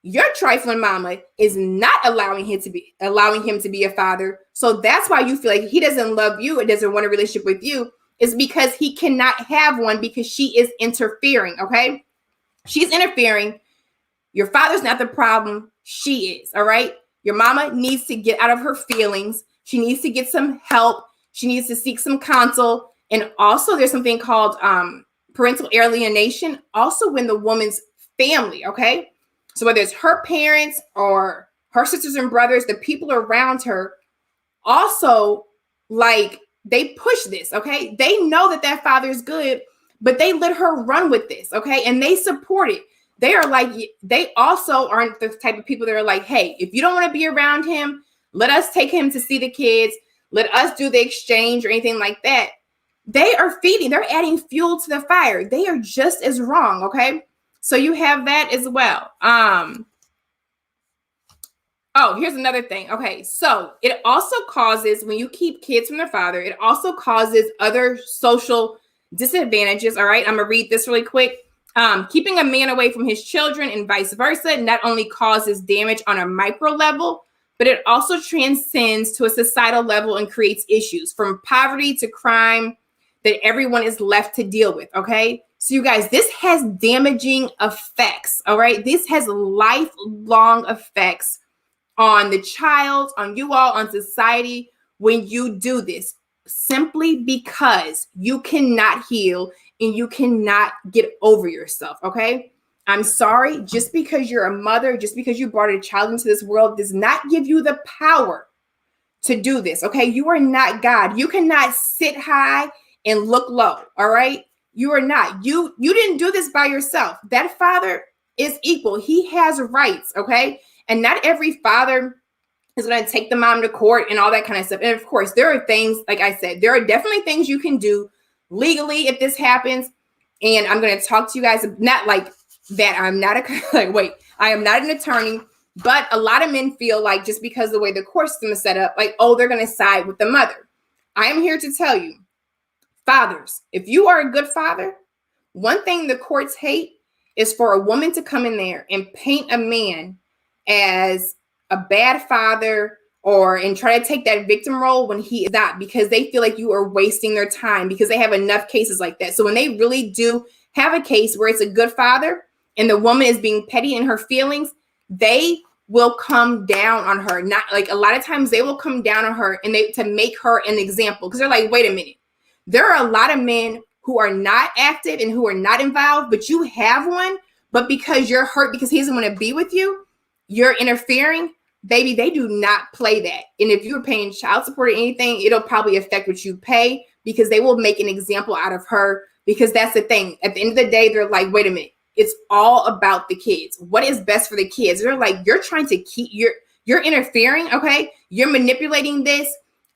Your trifling mama is not allowing him to be a father. So that's why you feel like he doesn't love you and doesn't want a relationship with you, is because he cannot have one because she is interfering. Okay. She's interfering. Your father's not the problem. She is. All right. Your mama needs to get out of her feelings. She needs to get some help. She needs to seek some counsel. And also there's something called parental alienation, also when the woman's family. Okay. So whether it's her parents or her sisters and brothers, the people around her also, like, they push this. Okay. They know that father is good, but they let her run with this. Okay. And they support it. They are like, they also aren't the type of people that are like, hey, if you don't want to be around him, let us take him to see the kids. Let us do the exchange or anything like that. They are they're adding fuel to the fire. They are just as wrong. Okay. So you have that as well. Oh, here's another thing. Okay. So it also causes, when you keep kids from their father, it also causes other social disadvantages. All right. I'm going to read this really quick. Keeping a man away from his children and vice versa not only causes damage on a micro level, but it also transcends to a societal level and creates issues from poverty to crime that everyone is left to deal with. Okay. So you guys, this has damaging effects. All right. This has lifelong effects on the child, on you all, on society when you do this. simply because you cannot heal and you cannot get over yourself, okay? I'm sorry, just because you're a mother, just because you brought a child into this world does not give you the power to do this, okay? You are not God. You cannot sit high and look low, all right? You are not. You didn't do this by yourself. That father is equal. He has rights, okay? And not every father is going to take the mom to court and all that kind of stuff. And of course, there are things, like I said, there are definitely things you can do legally if this happens. And I'm going to talk to you guys, not like that. I'm not I am not an attorney, but a lot of men feel like just because the way the court system is set up, like, oh, they're going to side with the mother. I am here to tell you, fathers, if you are a good father, one thing the courts hate is for a woman to come in there and paint a man as a bad father and try to take that victim role when he is not, because they feel like you are wasting their time because they have enough cases like that. So when they really do have a case where it's a good father and the woman is being petty in her feelings, they will come down on her. Not like a lot of times they will come down on her and to make her an example, because they're like, wait a minute, there are a lot of men who are not active and who are not involved, but you have one, but because you're hurt because he doesn't want to be with you, you're interfering. Baby, they do not play that. And if you're paying child support or anything, it'll probably affect what you pay, because they will make an example out of her, because that's the thing. At the end of the day, they're like, wait a minute, it's all about the kids. What is best for the kids? They're like, you're trying to you're interfering, okay? You're manipulating this.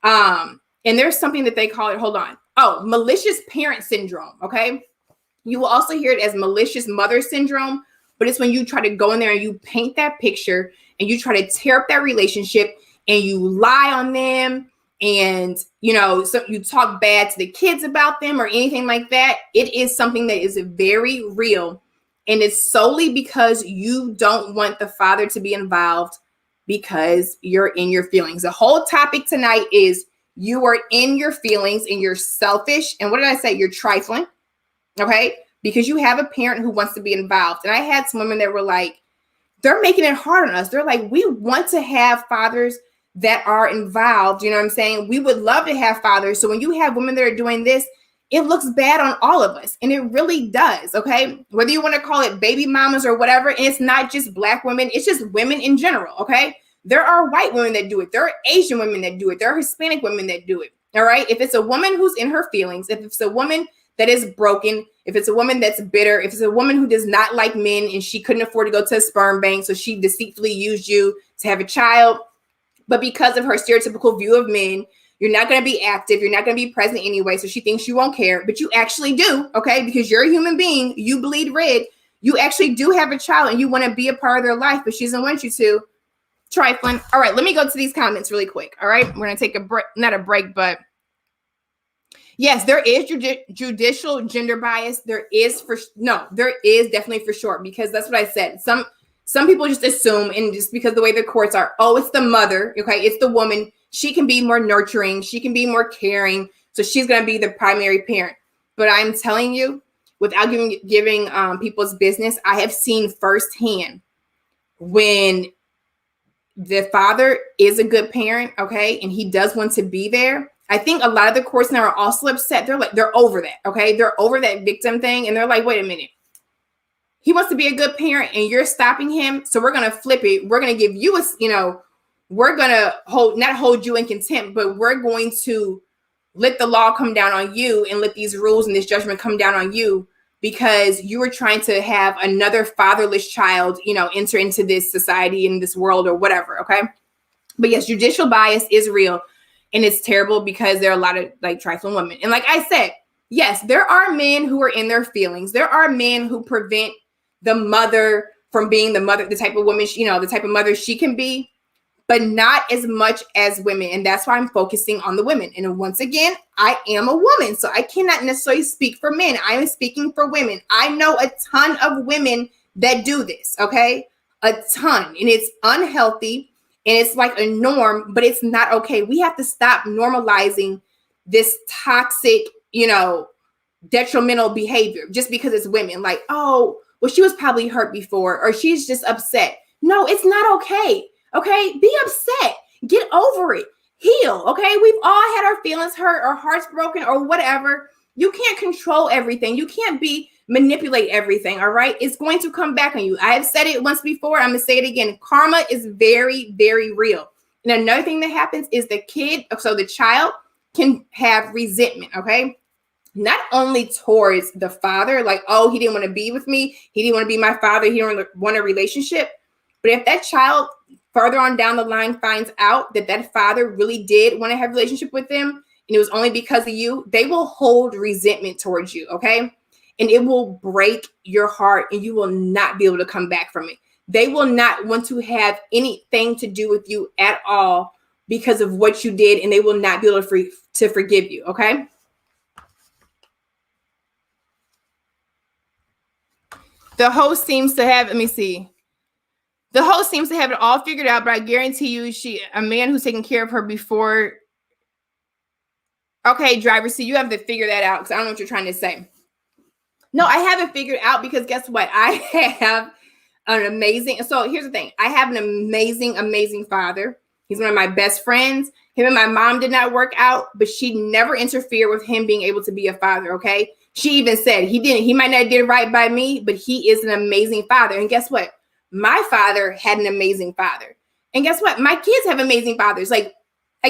And there's something that they call it, hold on. Oh, malicious parent syndrome, okay? You will also hear it as malicious mother syndrome, but it's when you try to go in there and you paint that picture and you try to tear up that relationship and you lie on them and, so you talk bad to the kids about them or anything like that. It is something that is very real. And it's solely because you don't want the father to be involved because you're in your feelings. The whole topic tonight is you are in your feelings and you're selfish. And what did I say? You're trifling. Okay. Because you have a parent who wants to be involved. And I had some women that were like, they're making it hard on us. They're like, we want to have fathers that are involved. You know what I'm saying? We would love to have fathers. So when you have women that are doing this, it looks bad on all of us. And it really does. Okay. Whether you want to call it baby mamas or whatever. And it's not just Black women. It's just women in general. Okay. There are white women that do it. There are Asian women that do it. There are Hispanic women that do it. All right. If it's a woman who's in her feelings, if it's a woman that is broken, if it's a woman that's bitter, if it's a woman who does not like men and she couldn't afford to go to a sperm bank, so she deceitfully used you to have a child, but because of her stereotypical view of men, you're not going to be active, you're not going to be present anyway, so she thinks you won't care, but you actually do, okay? Because you're a human being, you bleed red, you actually do have a child and you want to be a part of their life, but she doesn't want you to. Trifling. All right, let me go to these comments really quick, all right? We're going to take a break, not a break, but yes, there is judicial gender bias. There is definitely for sure, because that's what I said. Some people just assume, and just because the way the courts are, oh, it's the mother, okay, it's the woman. She can be more nurturing. She can be more caring. So she's going to be the primary parent. But I'm telling you, without giving people's business, I have seen firsthand when the father is a good parent, okay, and he does want to be there. I think a lot of the courts now are also upset. They're over that, okay? They're over that victim thing, and they're like, wait a minute. He wants to be a good parent, and you're stopping him, so we're going to flip it. We're going to give you we're going to not hold you in contempt, but we're going to let the law come down on you and let these rules and this judgment come down on you because you were trying to have another fatherless child, enter into this society, in this world or whatever, okay? But yes, judicial bias is real. And it's terrible because there are a lot of trifling women. And like I said, yes, there are men who are in their feelings. There are men who prevent the mother from being the mother, the type of woman, the type of mother she can be, but not as much as women. And that's why I'm focusing on the women. And once again, I am a woman, so I cannot necessarily speak for men. I am speaking for women. I know a ton of women that do this, okay? A ton. And it's unhealthy. And it's like a norm, but it's not okay. We have to stop normalizing this toxic, detrimental behavior just because it's women. Like, oh, well, she was probably hurt before, or she's just upset. No, it's not okay. Okay, be upset. Get over it. heal, okay? We've all had our feelings hurt or hearts broken or whatever. You can't control everything. You can't manipulate everything, all right? It's going to come back on you. I have said it once before. I'm going to say it again. Karma is very, very real. And another thing that happens is the child can have resentment, okay? Not only towards the father, like, oh, he didn't want to be with me. He didn't want to be my father. He didn't want a relationship. But if that child further on down the line finds out that father really did want to have a relationship with them, and it was only because of you, they will hold resentment towards you, okay? And it will break your heart, and you will not be able to come back from it. They will not want to have anything to do with you at all because of what you did, and they will not be able to forgive you, okay? The host seems to have, let me see. The host seems to have it all figured out, but I guarantee you a man who's taking care of her before. Okay, driver, so you have to figure that out because I don't know what you're trying to say. No, I haven't figured out because guess what? I have an amazing, so here's the thing. I have an amazing, amazing father. He's one of my best friends. Him and my mom did not work out, but she never interfered with him being able to be a father, okay? She even said he might not did right by me, but he is an amazing father. And guess what? My father had an amazing father. And guess what? My kids have amazing fathers. Like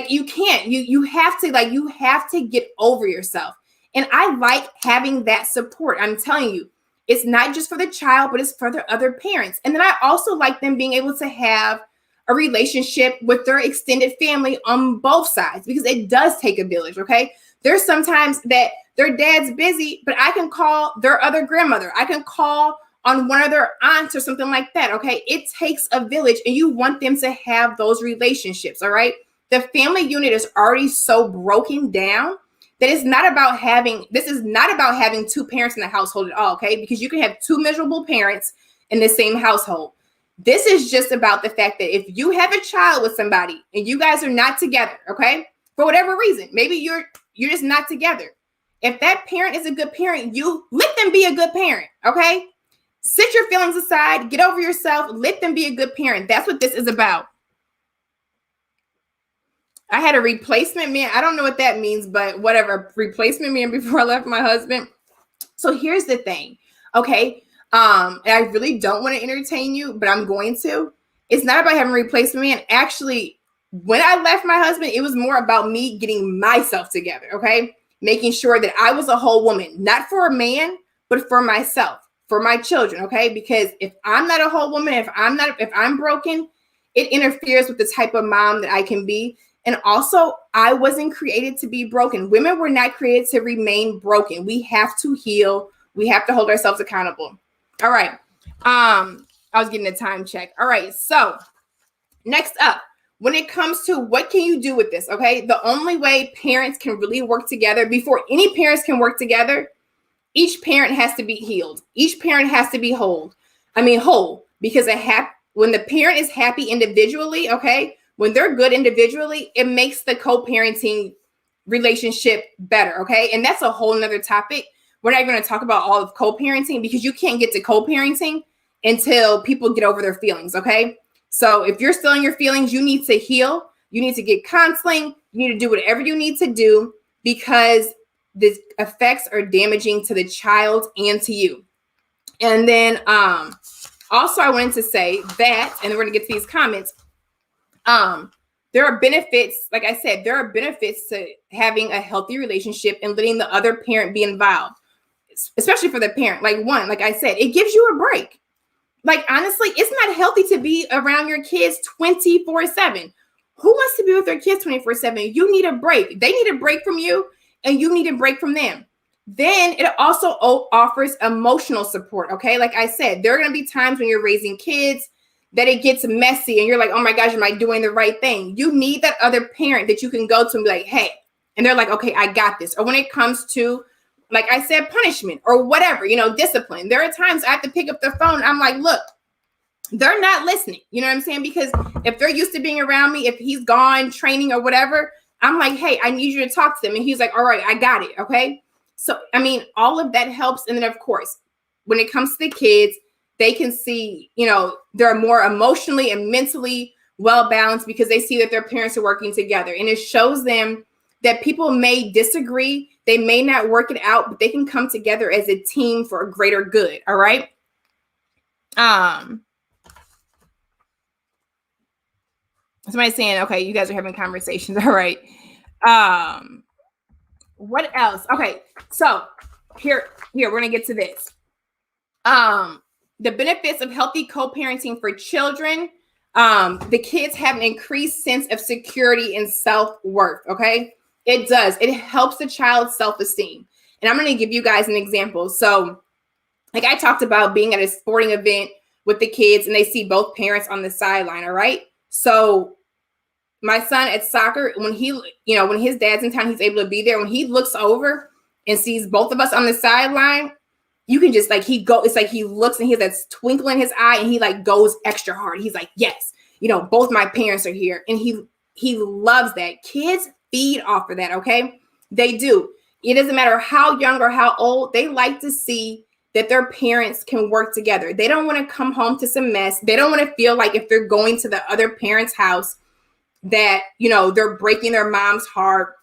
you can't, you have to get over yourself. And I like having that support. I'm telling you, it's not just for the child, but it's for the other parents. And then I also like them being able to have a relationship with their extended family on both sides, because it does take a village, okay? There's sometimes that their dad's busy, but I can call their other grandmother. I can call on one of their aunts or something like that, okay? It takes a village, and you want them to have those relationships, all right? The family unit is already so broken down that this is not about having two parents in the household at all, okay? Because you can have two miserable parents in the same household. This is just about the fact that if you have a child with somebody and you guys are not together, okay? For whatever reason, maybe you're just not together. If that parent is a good parent, you let them be a good parent, okay? Sit your feelings aside, get over yourself, let them be a good parent. That's what this is about. I had a replacement man. I don't know what that means, but whatever. Replacement man before I left my husband. So here's the thing, okay? And I really don't want to entertain you, but I'm going to. It's not about having a replacement man. Actually, when I left my husband, it was more about me getting myself together, okay? Making sure that I was a whole woman, not for a man, but for myself, for my children, okay? Because if I'm not a whole woman, if I'm broken, it interferes with the type of mom that I can be. And also, I wasn't created to be broken. Women were not created to remain broken. We have to heal. We have to hold ourselves accountable. All right. I was getting a time check. All right. So next up, when it comes to what can you do with this, okay? The only way parents can really work together, before any parents can work together, each parent has to be healed. Each parent has to be whole. Because when the parent is happy individually, okay, when they're good individually, it makes the co-parenting relationship better, okay? And that's a whole nother topic. We're not going to talk about all of co-parenting because you can't get to co-parenting until people get over their feelings, okay? So if you're still in your feelings, you need to heal. You need to get counseling. You need to do whatever you need to do because the effects are damaging to the child and to you. And then also I wanted to say that, and we're going to get to these comments, there are benefits, like I said, there are benefits to having a healthy relationship and letting the other parent be involved, especially for the parent. Like I said, it gives you a break. Like, honestly, it's not healthy to be around your kids 24/7. Who wants to be with their kids 24/7? You need a break. They need a break from you, and you need a break from them. Then it also offers emotional support, okay? Like I said, there are going to be times when you're raising kids that it gets messy and you're like, oh my gosh, am I doing the right thing? You need that other parent that you can go to and be like, hey, and they're like, okay, I got this. Or when it comes to, like I said, punishment or whatever, discipline. There are times I have to pick up the phone. I'm like, look, they're not listening. You know what I'm saying? Because if they're used to being around me, if he's gone training or whatever, I'm like, hey, I need you to talk to them. And he's like, all right, I got it. Okay. So, all of that helps. And then of course, when it comes to the kids, they can see, they're more emotionally and mentally well balanced because they see that their parents are working together. And it shows them that people may disagree, they may not work it out, but they can come together as a team for a greater good. All right. Somebody's saying, okay, you guys are having conversations. All right. What else? Okay, so here we're gonna get to this. The benefits of healthy co-parenting for children. The kids have an increased sense of security and self-worth. Okay, it does. It helps the child's self-esteem. And I'm gonna give you guys an example. So, like I talked about being at a sporting event with the kids, and they see both parents on the sideline. All right, so my son at soccer, when his dad's in town, he's able to be there. When he looks over and sees both of us on the sideline, you can just it's like he looks and he has that twinkle in his eye and he like goes extra hard. He's like, yes, both my parents are here. And he loves that. Kids feed off of that, okay? They do. It doesn't matter how young or how old, they like to see that their parents can work together. They don't want to come home to some mess. They don't want to feel like if they're going to the other parent's house that, they're breaking their mom's heart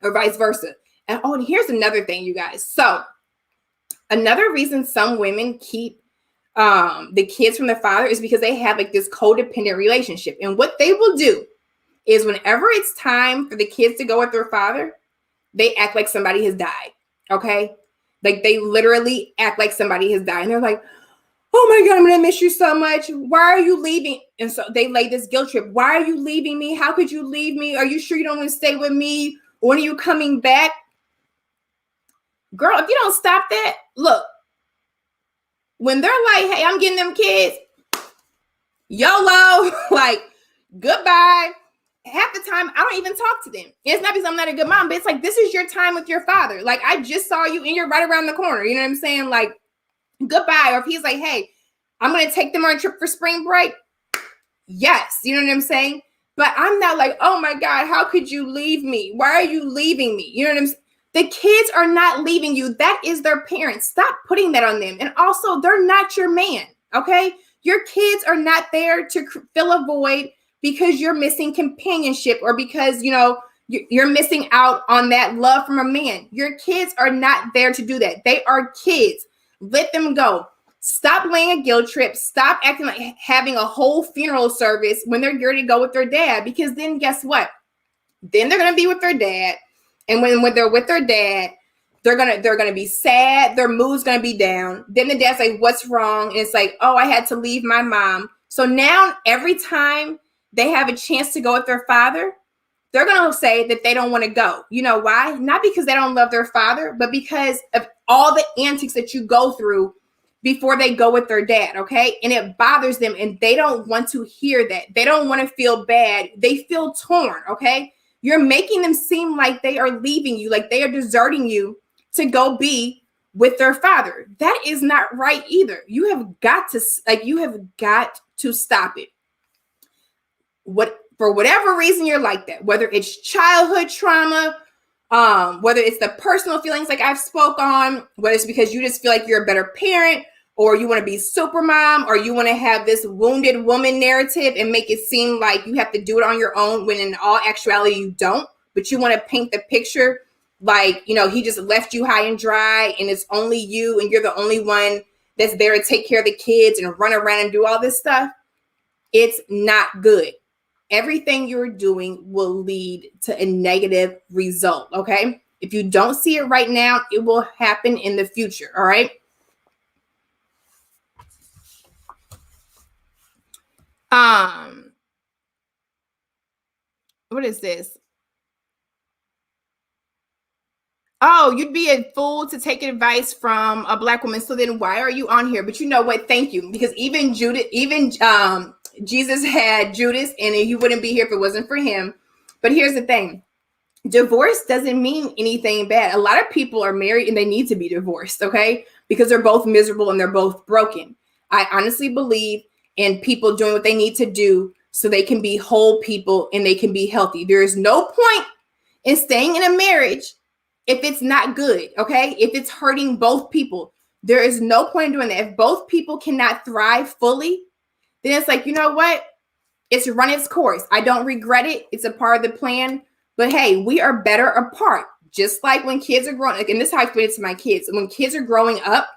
or vice versa. And here's another thing, you guys. So another reason some women keep the kids from the father is because they have like this codependent relationship. And what they will do is whenever it's time for the kids to go with their father, they act like somebody has died. Okay. Like they literally act like somebody has died. And they're like, oh my God, I'm going to miss you so much. Why are you leaving? And so they lay this guilt trip. Why are you leaving me? How could you leave me? Are you sure you don't want to stay with me? When are you coming back? Girl, if you don't stop that, look, when they're like, hey, I'm getting them kids, YOLO, like, goodbye. Half the time, I don't even talk to them. It's not because I'm not a good mom, but it's like, this is your time with your father. Like, I just saw you and you're right around the corner. You know what I'm saying? Like, goodbye. Or if he's like, hey, I'm going to take them on a trip for spring break. Yes. You know what I'm saying? But I'm not like, oh my God, how could you leave me? Why are you leaving me? You know what I'm saying? The kids are not leaving you. That is their parents. Stop putting that on them. And also, they're not your man. Okay. Your kids are not there to fill a void because you're missing companionship or because, you're missing out on that love from a man. Your kids are not there to do that. They are kids. Let them go. Stop laying a guilt trip. Stop acting like having a whole funeral service when they're ready to go with their dad, because then guess what? Then they're going to be with their dad. And when they're with their dad, they're gonna be sad. Their mood's going to be down. Then the dad's like, what's wrong? And it's like, oh, I had to leave my mom. So now every time they have a chance to go with their father, they're going to say that they don't want to go. You know why? Not because they don't love their father, but because of all the antics that you go through before they go with their dad, okay? And it bothers them, and they don't want to hear that. They don't want to feel bad. They feel torn, okay? You're making them seem like they are leaving you, like they are deserting you to go be with their father. That is not right either. You have got to stop it. For whatever reason you're like that, whether it's childhood trauma, whether it's the personal feelings like I've spoke on, whether it's because you just feel like you're a better parent, or you want to be super mom, or you want to have this wounded woman narrative and make it seem like you have to do it on your own when in all actuality you don't, but you want to paint the picture like, he just left you high and dry and it's only you and you're the only one that's there to take care of the kids and run around and do all this stuff. It's not good. Everything you're doing will lead to a negative result, okay? If you don't see it right now, it will happen in the future, all right? What is this? Oh, you'd be a fool to take advice from a Black woman. So then why are you on here? But you know what? Thank you. Because even Jesus had Judas, and he wouldn't be here if it wasn't for him. But here's the thing. Divorce doesn't mean anything bad. A lot of people are married and they need to be divorced, okay? Because they're both miserable and they're both broken. I honestly believe in people doing what they need to do so they can be whole people and they can be healthy. There is no point in staying in a marriage if it's not good, okay? If it's hurting both people, there is no point in doing that. If both people cannot thrive fully, then it's like, you know what? It's run its course. I don't regret it. It's a part of the plan. But hey, we are better apart. Just like when kids are growing, and this is how I explain it to my kids. When kids are growing up,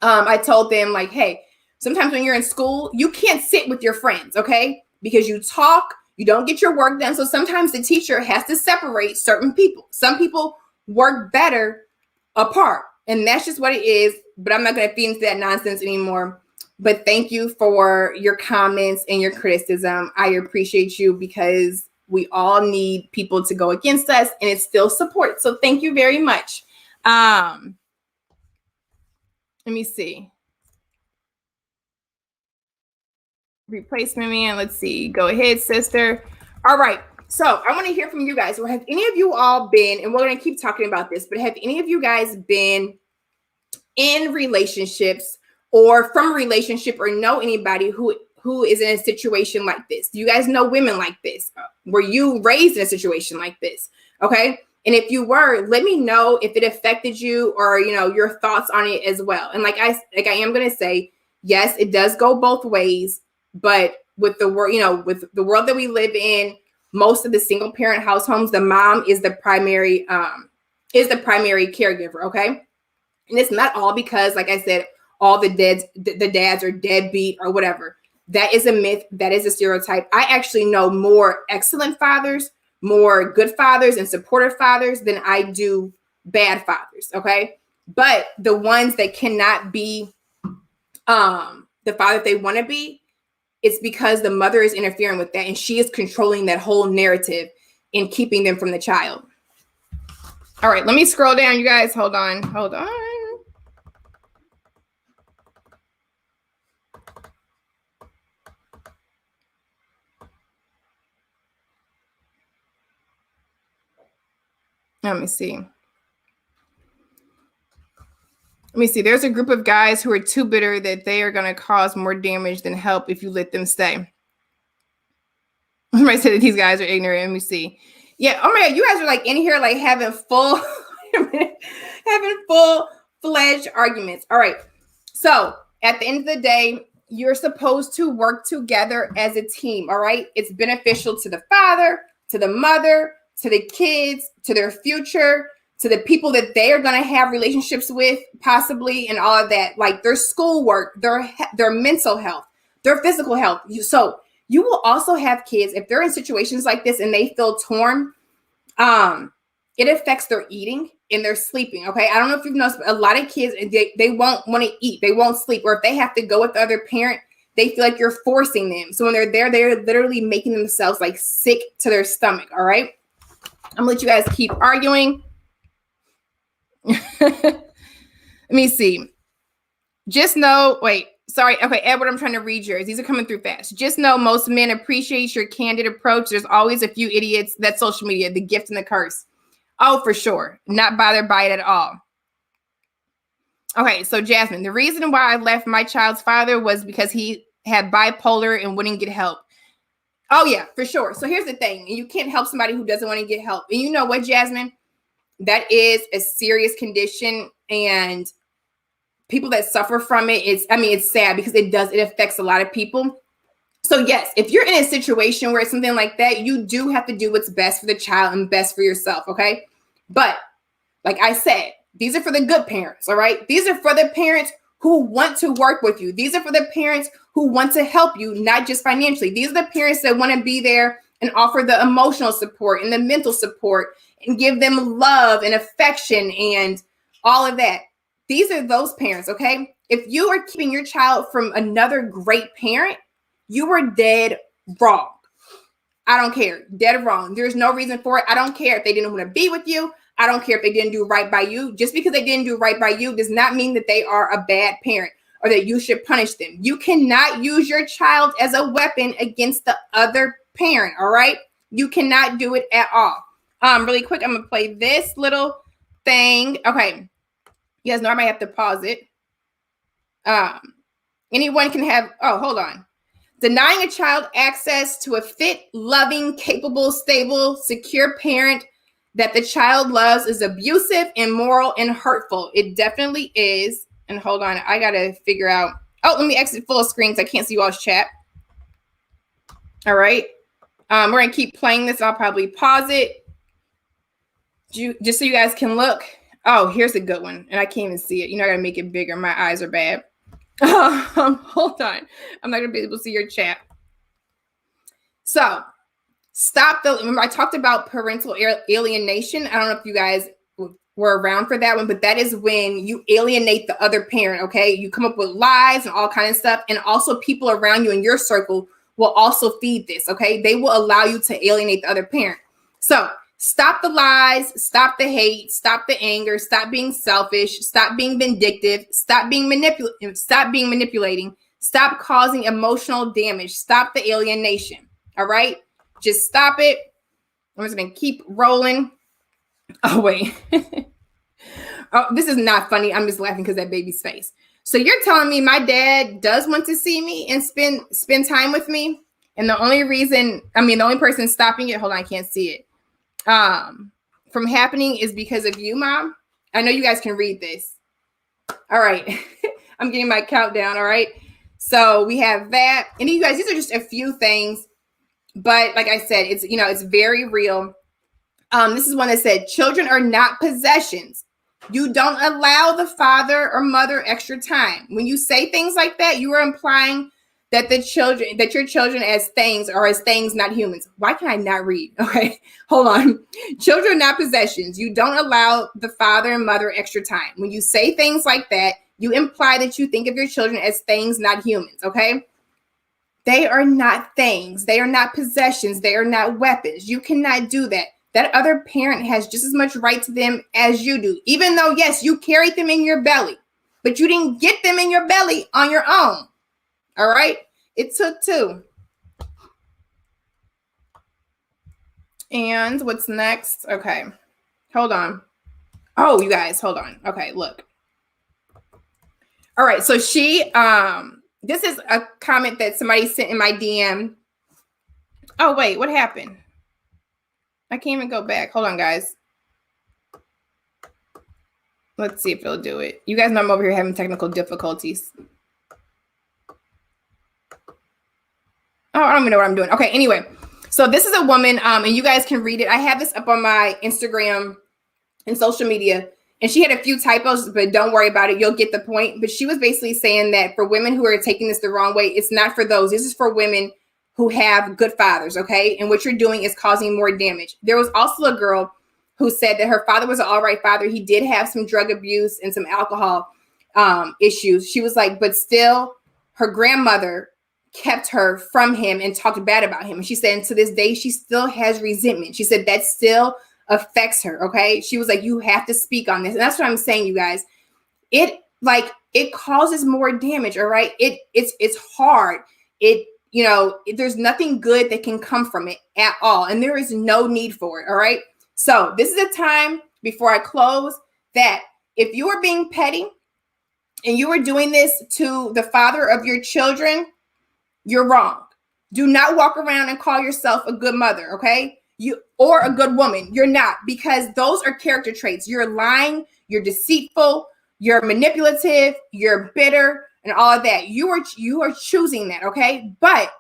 I told them, like, hey, sometimes when you're in school, you can't sit with your friends, okay? Because you talk, you don't get your work done. So sometimes the teacher has to separate certain people. Some people work better apart, and that's just what it is. But I'm not going to feed into that nonsense anymore. But thank you for your comments and your criticism. I appreciate you, because we all need people to go against us, and it's still support. So thank you very much. Let me see. Replacement man. Let's see. Go ahead, sister. All right. So I want to hear from you guys. Have any of you all been, and we're going to keep talking about this, but have any of you guys been in relationships or from a relationship, or know anybody who is in a situation like this? Do you guys know women like this? Were you raised in a situation like this? Okay. And if you were, let me know if it affected you, or, you know, your thoughts on it as well. And like I am going to say, yes, it does go both ways, but with the world, you know, with the world that we live in, most of the single parent households, the mom is the primary caregiver. Okay. And it's not all because, like I said, all the dads are deadbeat or whatever. That is a myth. That is a stereotype. I actually know more excellent fathers, more good fathers and supportive fathers than I do bad fathers. Okay. But the ones that cannot be the father they want to be, it's because the mother is interfering with that, and she is controlling that whole narrative and keeping them from the child. All right, let me scroll down, you guys. Hold on. Let me see. There's a group of guys who are too bitter that they are going to cause more damage than help if you let them stay. Somebody said that these guys are ignorant. Let me see. Yeah. Oh my God. You guys are like in here, like having full-fledged arguments. All right. So at the end of the day, you're supposed to work together as a team. All right. It's beneficial to the father, to the mother, to the kids, to their future, to the people that they are going to have relationships with, possibly, and all of that, like their schoolwork, their mental health, their physical health. So you will also have kids, if they're in situations like this and they feel torn, it affects their eating and their sleeping. Okay. I don't know if you've noticed, but a lot of kids, they won't want to eat. They won't sleep. Or if they have to go with the other parent, they feel like you're forcing them. So when they're there, they're literally making themselves like sick to their stomach. All right. I'm gonna let you guys keep arguing. Let me see. Just know, wait, sorry. Okay, Edward, I'm trying to read yours. These are coming through fast. Just know most men appreciate your candid approach. There's always a few idiots. That's social media, the gift and the curse. Oh, for sure. Not bothered by it at all. Okay, so Jasmine, the reason why I left my child's father was because he had bipolar and wouldn't get help. Oh, yeah, for sure. So here's the thing. You can't help somebody who doesn't want to get help. And you know what, Jasmine? That is a serious condition, and people that suffer from it, it's sad because it affects a lot of people. So yes, if you're in a situation where it's something like that, you do have to do what's best for the child and best for yourself. Okay. But like I said, these are for the good parents. All right. These are for the parents who want to work with you. These are for the parents who want to help you, not just financially. These are the parents that want to be there and offer the emotional support and the mental support and give them love and affection and all of that. These are those parents, okay? If you are keeping your child from another great parent, you are dead wrong. I don't care. Dead wrong. There's no reason for it. I don't care if they didn't want to be with you. I don't care if they didn't do right by you. Just because they didn't do right by you does not mean that they are a bad parent or that you should punish them. You cannot use your child as a weapon against the other parent, all right? You cannot do it at all. Really quick, I'm going to play this little thing. Okay. You guys know I might have to pause it. Anyone can have, hold on. Denying a child access to a fit, loving, capable, stable, secure parent that the child loves is abusive, immoral, and hurtful. It definitely is. And hold on, I got to figure out. Oh, let me exit full screen because I can't see you all's chat. All right. We're going to keep playing this. I'll probably pause it just so you guys can look. Oh, here's a good one. And I can't even see it. You know, I got to make it bigger. My eyes are bad. Hold on. I'm not going to be able to see your chat. So remember I talked about parental alienation. I don't know if you guys were around for that one, but that is when you alienate the other parent, okay? You come up with lies and all kinds of stuff. And also people around you in your circle will also feed this, okay? They will allow you to alienate the other parent. So stop the lies, stop the hate, stop the anger, stop being selfish, stop being vindictive, stop being manipulating, stop causing emotional damage, stop the alienation, all right? Just stop it. I'm just going to keep rolling. Oh, wait. Oh, this is not funny. I'm just laughing because that baby's face. So you're telling me my dad does want to see me and spend time with me? And the only person stopping it, hold on, I can't see it, from happening is because of you, Mom. I know you guys can read this. All right. I'm getting my countdown. All right. So we have that. And you guys, these are just a few things. But like I said, it's very real. This is one that said, children are not possessions. You don't allow the father or mother extra time. When you say things like that, you are implying that your children as things are as things, not humans. Why can I not read? Okay, hold on. Children are not possessions. You don't allow the father and mother extra time. When you say things like that, you imply that you think of your children as things, not humans. Okay. They are not things. They are not possessions. They are not weapons. You cannot do that. That other parent has just as much right to them as you do, even though, yes, you carried them in your belly, but you didn't get them in your belly on your own. All right? It took two. And what's next? Okay. Hold on. Oh, you guys, hold on. Okay, look. All right, so this is a comment that somebody sent in my DM. Oh, wait, what happened? I can't even go back. Hold on, guys. Let's see if it'll do it. You guys know I'm over here having technical difficulties. Oh, I don't even know what I'm doing. Okay, anyway. So this is a woman, and you guys can read it. I have this up on my Instagram and social media. And she had a few typos, but don't worry about it. You'll get the point. But she was basically saying that for women who are taking this the wrong way, it's not for those. This is for women who have good fathers, okay? And what you're doing is causing more damage. There was also a girl who said that her father was an all right father. He did have some drug abuse and some alcohol issues. She was like, but still, her grandmother kept her from him and talked bad about him. And she said, and to this day, she still has resentment. She said that still affects her, okay? She was like, you have to speak on this. And that's what I'm saying, you guys. It causes more damage, all right? It's hard. There's nothing good that can come from it at all. And there is no need for it, all right? So this is a time before I close that if you are being petty and you are doing this to the father of your children, you're wrong. Do not walk around and call yourself a good mother, okay? Or a good woman. You're not, because those are character traits. You're lying, you're deceitful, you're manipulative, you're bitter, and all of that. You are choosing that, okay? But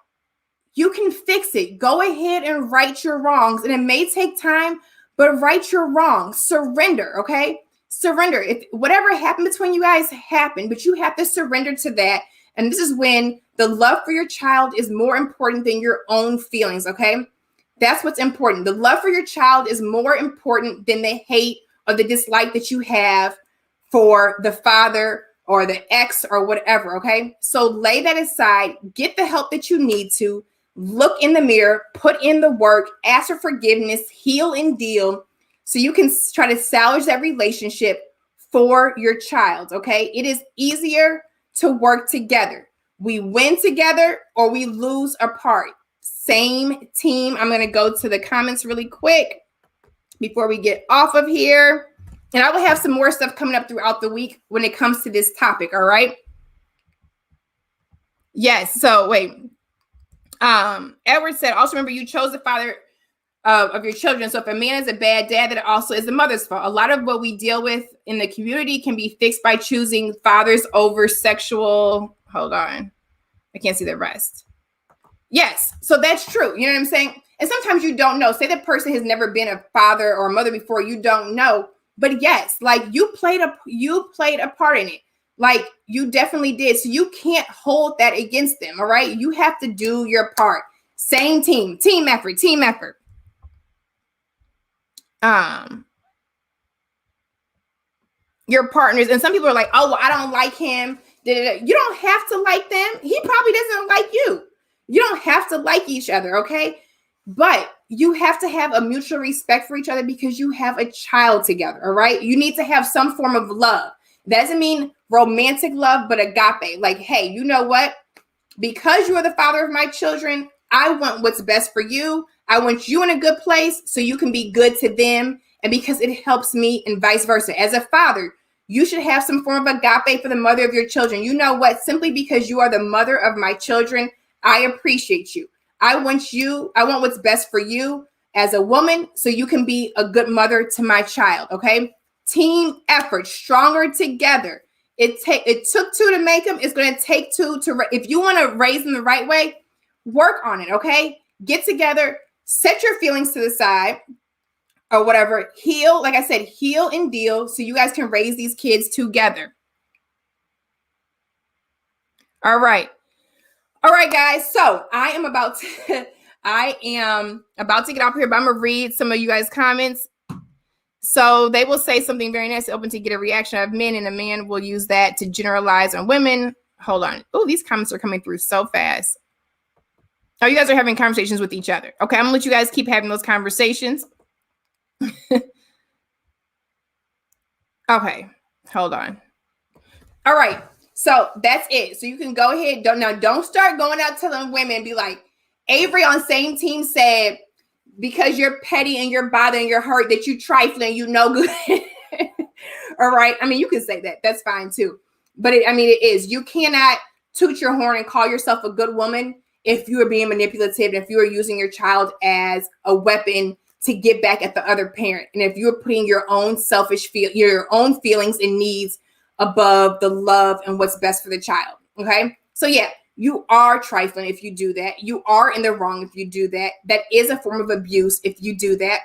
you can fix it. Go ahead and right your wrongs. And it may take time, but right your wrongs. Surrender, okay? Surrender. If whatever happened between you guys happened, but you have to surrender to that. And this is when the love for your child is more important than your own feelings, okay? That's what's important. The love for your child is more important than the hate or the dislike that you have for the father or the ex or whatever, okay? So lay that aside, get the help that you need to, look in the mirror, put in the work, ask for forgiveness, heal and deal, so you can try to salvage that relationship for your child, okay? It is easier to work together. We win together or we lose apart. Same team. I'm going to go to the comments really quick before we get off of here. And I will have some more stuff coming up throughout the week when it comes to this topic. All right. Yes. So wait. Edward said, also remember you chose the father of your children. So if a man is a bad dad, that also is the mother's fault. A lot of what we deal with in the community can be fixed by choosing fathers over sexual. Hold on. I can't see the rest. Yes. So that's true. You know what I'm saying? And sometimes you don't know. Say that person has never been a father or a mother before. You don't know. But yes, like you played a part in it. Like you definitely did. So you can't hold that against them. All right. You have to do your part. Same team effort. Your partners, and some people are like, oh, well, I don't like him. You don't have to like them. He probably doesn't like you. You don't have to like each other, okay? But you have to have a mutual respect for each other because you have a child together, all right? You need to have some form of love. That doesn't mean romantic love, but agape. Like, hey, you know what? Because you are the father of my children, I want what's best for you. I want you in a good place so you can be good to them. And because it helps me and vice versa. As a father, you should have some form of agape for the mother of your children. You know what? Simply because you are the mother of my children, I appreciate you. I want what's best for you as a woman so you can be a good mother to my child, okay? Team effort, stronger together. It took two to make them. It's going to take two to, if you want to raise them the right way, work on it, okay? Get together, set your feelings to the side or whatever. Heal, like I said, heal and deal so you guys can raise these kids together. All right, guys. So I am about to get off here, but I'm gonna read some of you guys' comments. So they will say something very nice, open to get a reaction of men, and a man will use that to generalize on women. Hold on. Oh, these comments are coming through so fast. Oh, you guys are having conversations with each other. Okay, I'm gonna let you guys keep having those conversations. Okay, hold on. All right, so that's it. So you can go ahead. Don't start going out telling women and be like, Avery on same team said, because you're petty and you're bothering your hurt that you trifling, you no good. All right. I mean, you can say that. That's fine too. But it is. You cannot toot your horn and call yourself a good woman if you are being manipulative and if you are using your child as a weapon to get back at the other parent. And if you're putting your own your own feelings and needs above the love and what's best for the child. Okay. So yeah. You are trifling if you do that. You are in the wrong if you do that. That is a form of abuse if you do that.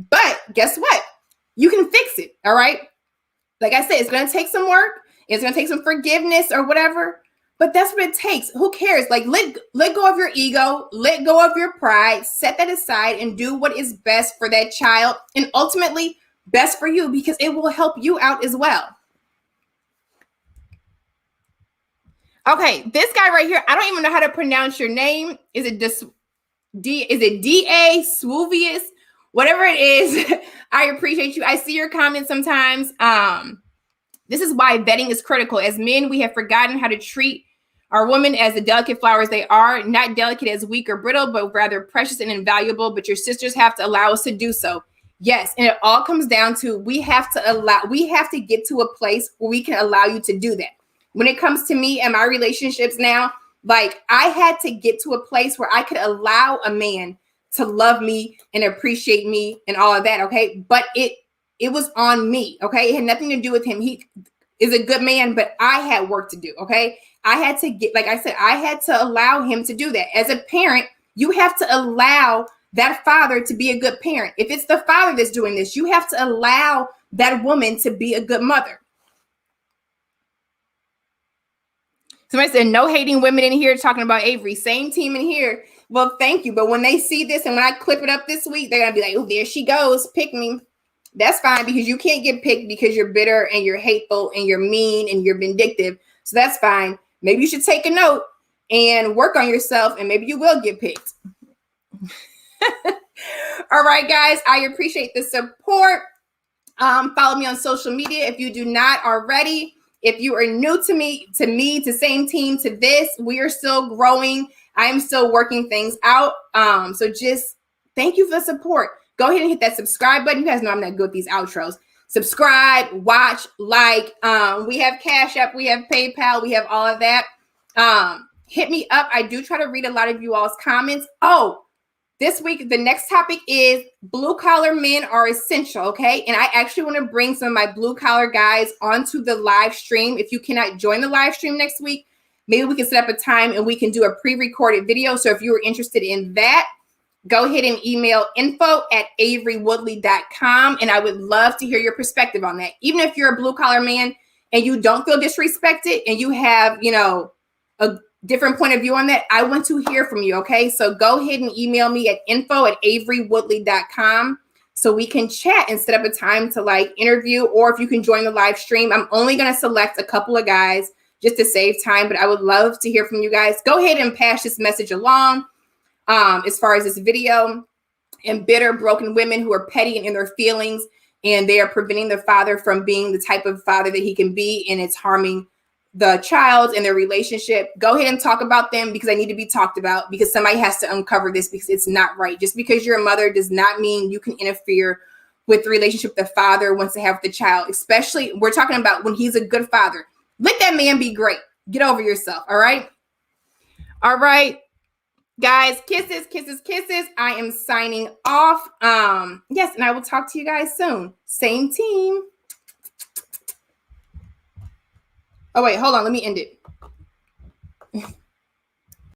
But guess what? You can fix it, all right? Like I said, it's going to take some work. It's going to take some forgiveness or whatever. But that's what it takes. Who cares? Like let go of your ego. Let go of your pride. Set that aside and do what is best for that child. And ultimately, best for you because it will help you out as well. Okay, this guy right here, I don't even know how to pronounce your name. Is it D.A. Swoovius? Whatever it is, I appreciate you. I see your comments sometimes. This is why vetting is critical. As men, we have forgotten how to treat our women as the delicate flowers they are, not delicate as weak or brittle, but rather precious and invaluable. But your sisters have to allow us to do so. Yes, and it all comes down to we have to get to a place where we can allow you to do that. When it comes to me and my relationships now, like I had to get to a place where I could allow a man to love me and appreciate me and all of that. Okay. But it was on me. Okay. It had nothing to do with him. He is a good man, but I had work to do. Okay. I had to like I said, I had to allow him to do that. As a parent, you have to allow that father to be a good parent. If it's the father that's doing this, you have to allow that woman to be a good mother. Somebody said, no hating women in here talking about Avery. Same team in here. Well, thank you. But when they see this and when I clip it up this week, they're going to be like, oh, there she goes. Pick me. That's fine because you can't get picked because you're bitter and you're hateful and you're mean and you're vindictive. So that's fine. Maybe you should take a note and work on yourself and maybe you will get picked. All right, guys. I appreciate the support. Follow me on social media if you do not already. If you are new to me, to same team, to this, we are still growing. I am still working things out. So just thank you for the support. Go ahead and hit that subscribe button. You guys know I'm not good with these outros. Subscribe, watch, like. We have Cash App, we have PayPal, we have all of that. Hit me up. I do try to read a lot of you all's comments. Oh, this week, the next topic is blue collar men are essential, okay? And I actually want to bring some of my blue collar guys onto the live stream. If you cannot join the live stream next week, maybe we can set up a time and we can do a pre-recorded video. So if you were interested in that, go ahead and email info@averywoodley.com. And I would love to hear your perspective on that. Even if you're a blue collar man and you don't feel disrespected and you have, a different point of view on that, I want to hear from you. Okay. So go ahead and email me at info@averywoodley.com so we can chat and set up a time to interview, or if you can join the live stream. I'm only going to select a couple of guys just to save time, but I would love to hear from you guys. Go ahead and pass this message along. As far as this video, and bitter, broken women who are petty and in their feelings, and they are preventing the father from being the type of father that he can be, and it's harming the child and their relationship. Go ahead and talk about them, because they need to be talked about, because somebody has to uncover this, because it's not right. Just because you're a mother does not mean you can interfere with the relationship the father wants to have with the child. Especially, we're talking about when he's a good father. Let that man be great. Get over yourself. All right. All right. Guys, kisses, kisses, kisses. I am signing off. Yes, and I will talk to you guys soon. Same team. Oh, wait, hold on. Let me end it.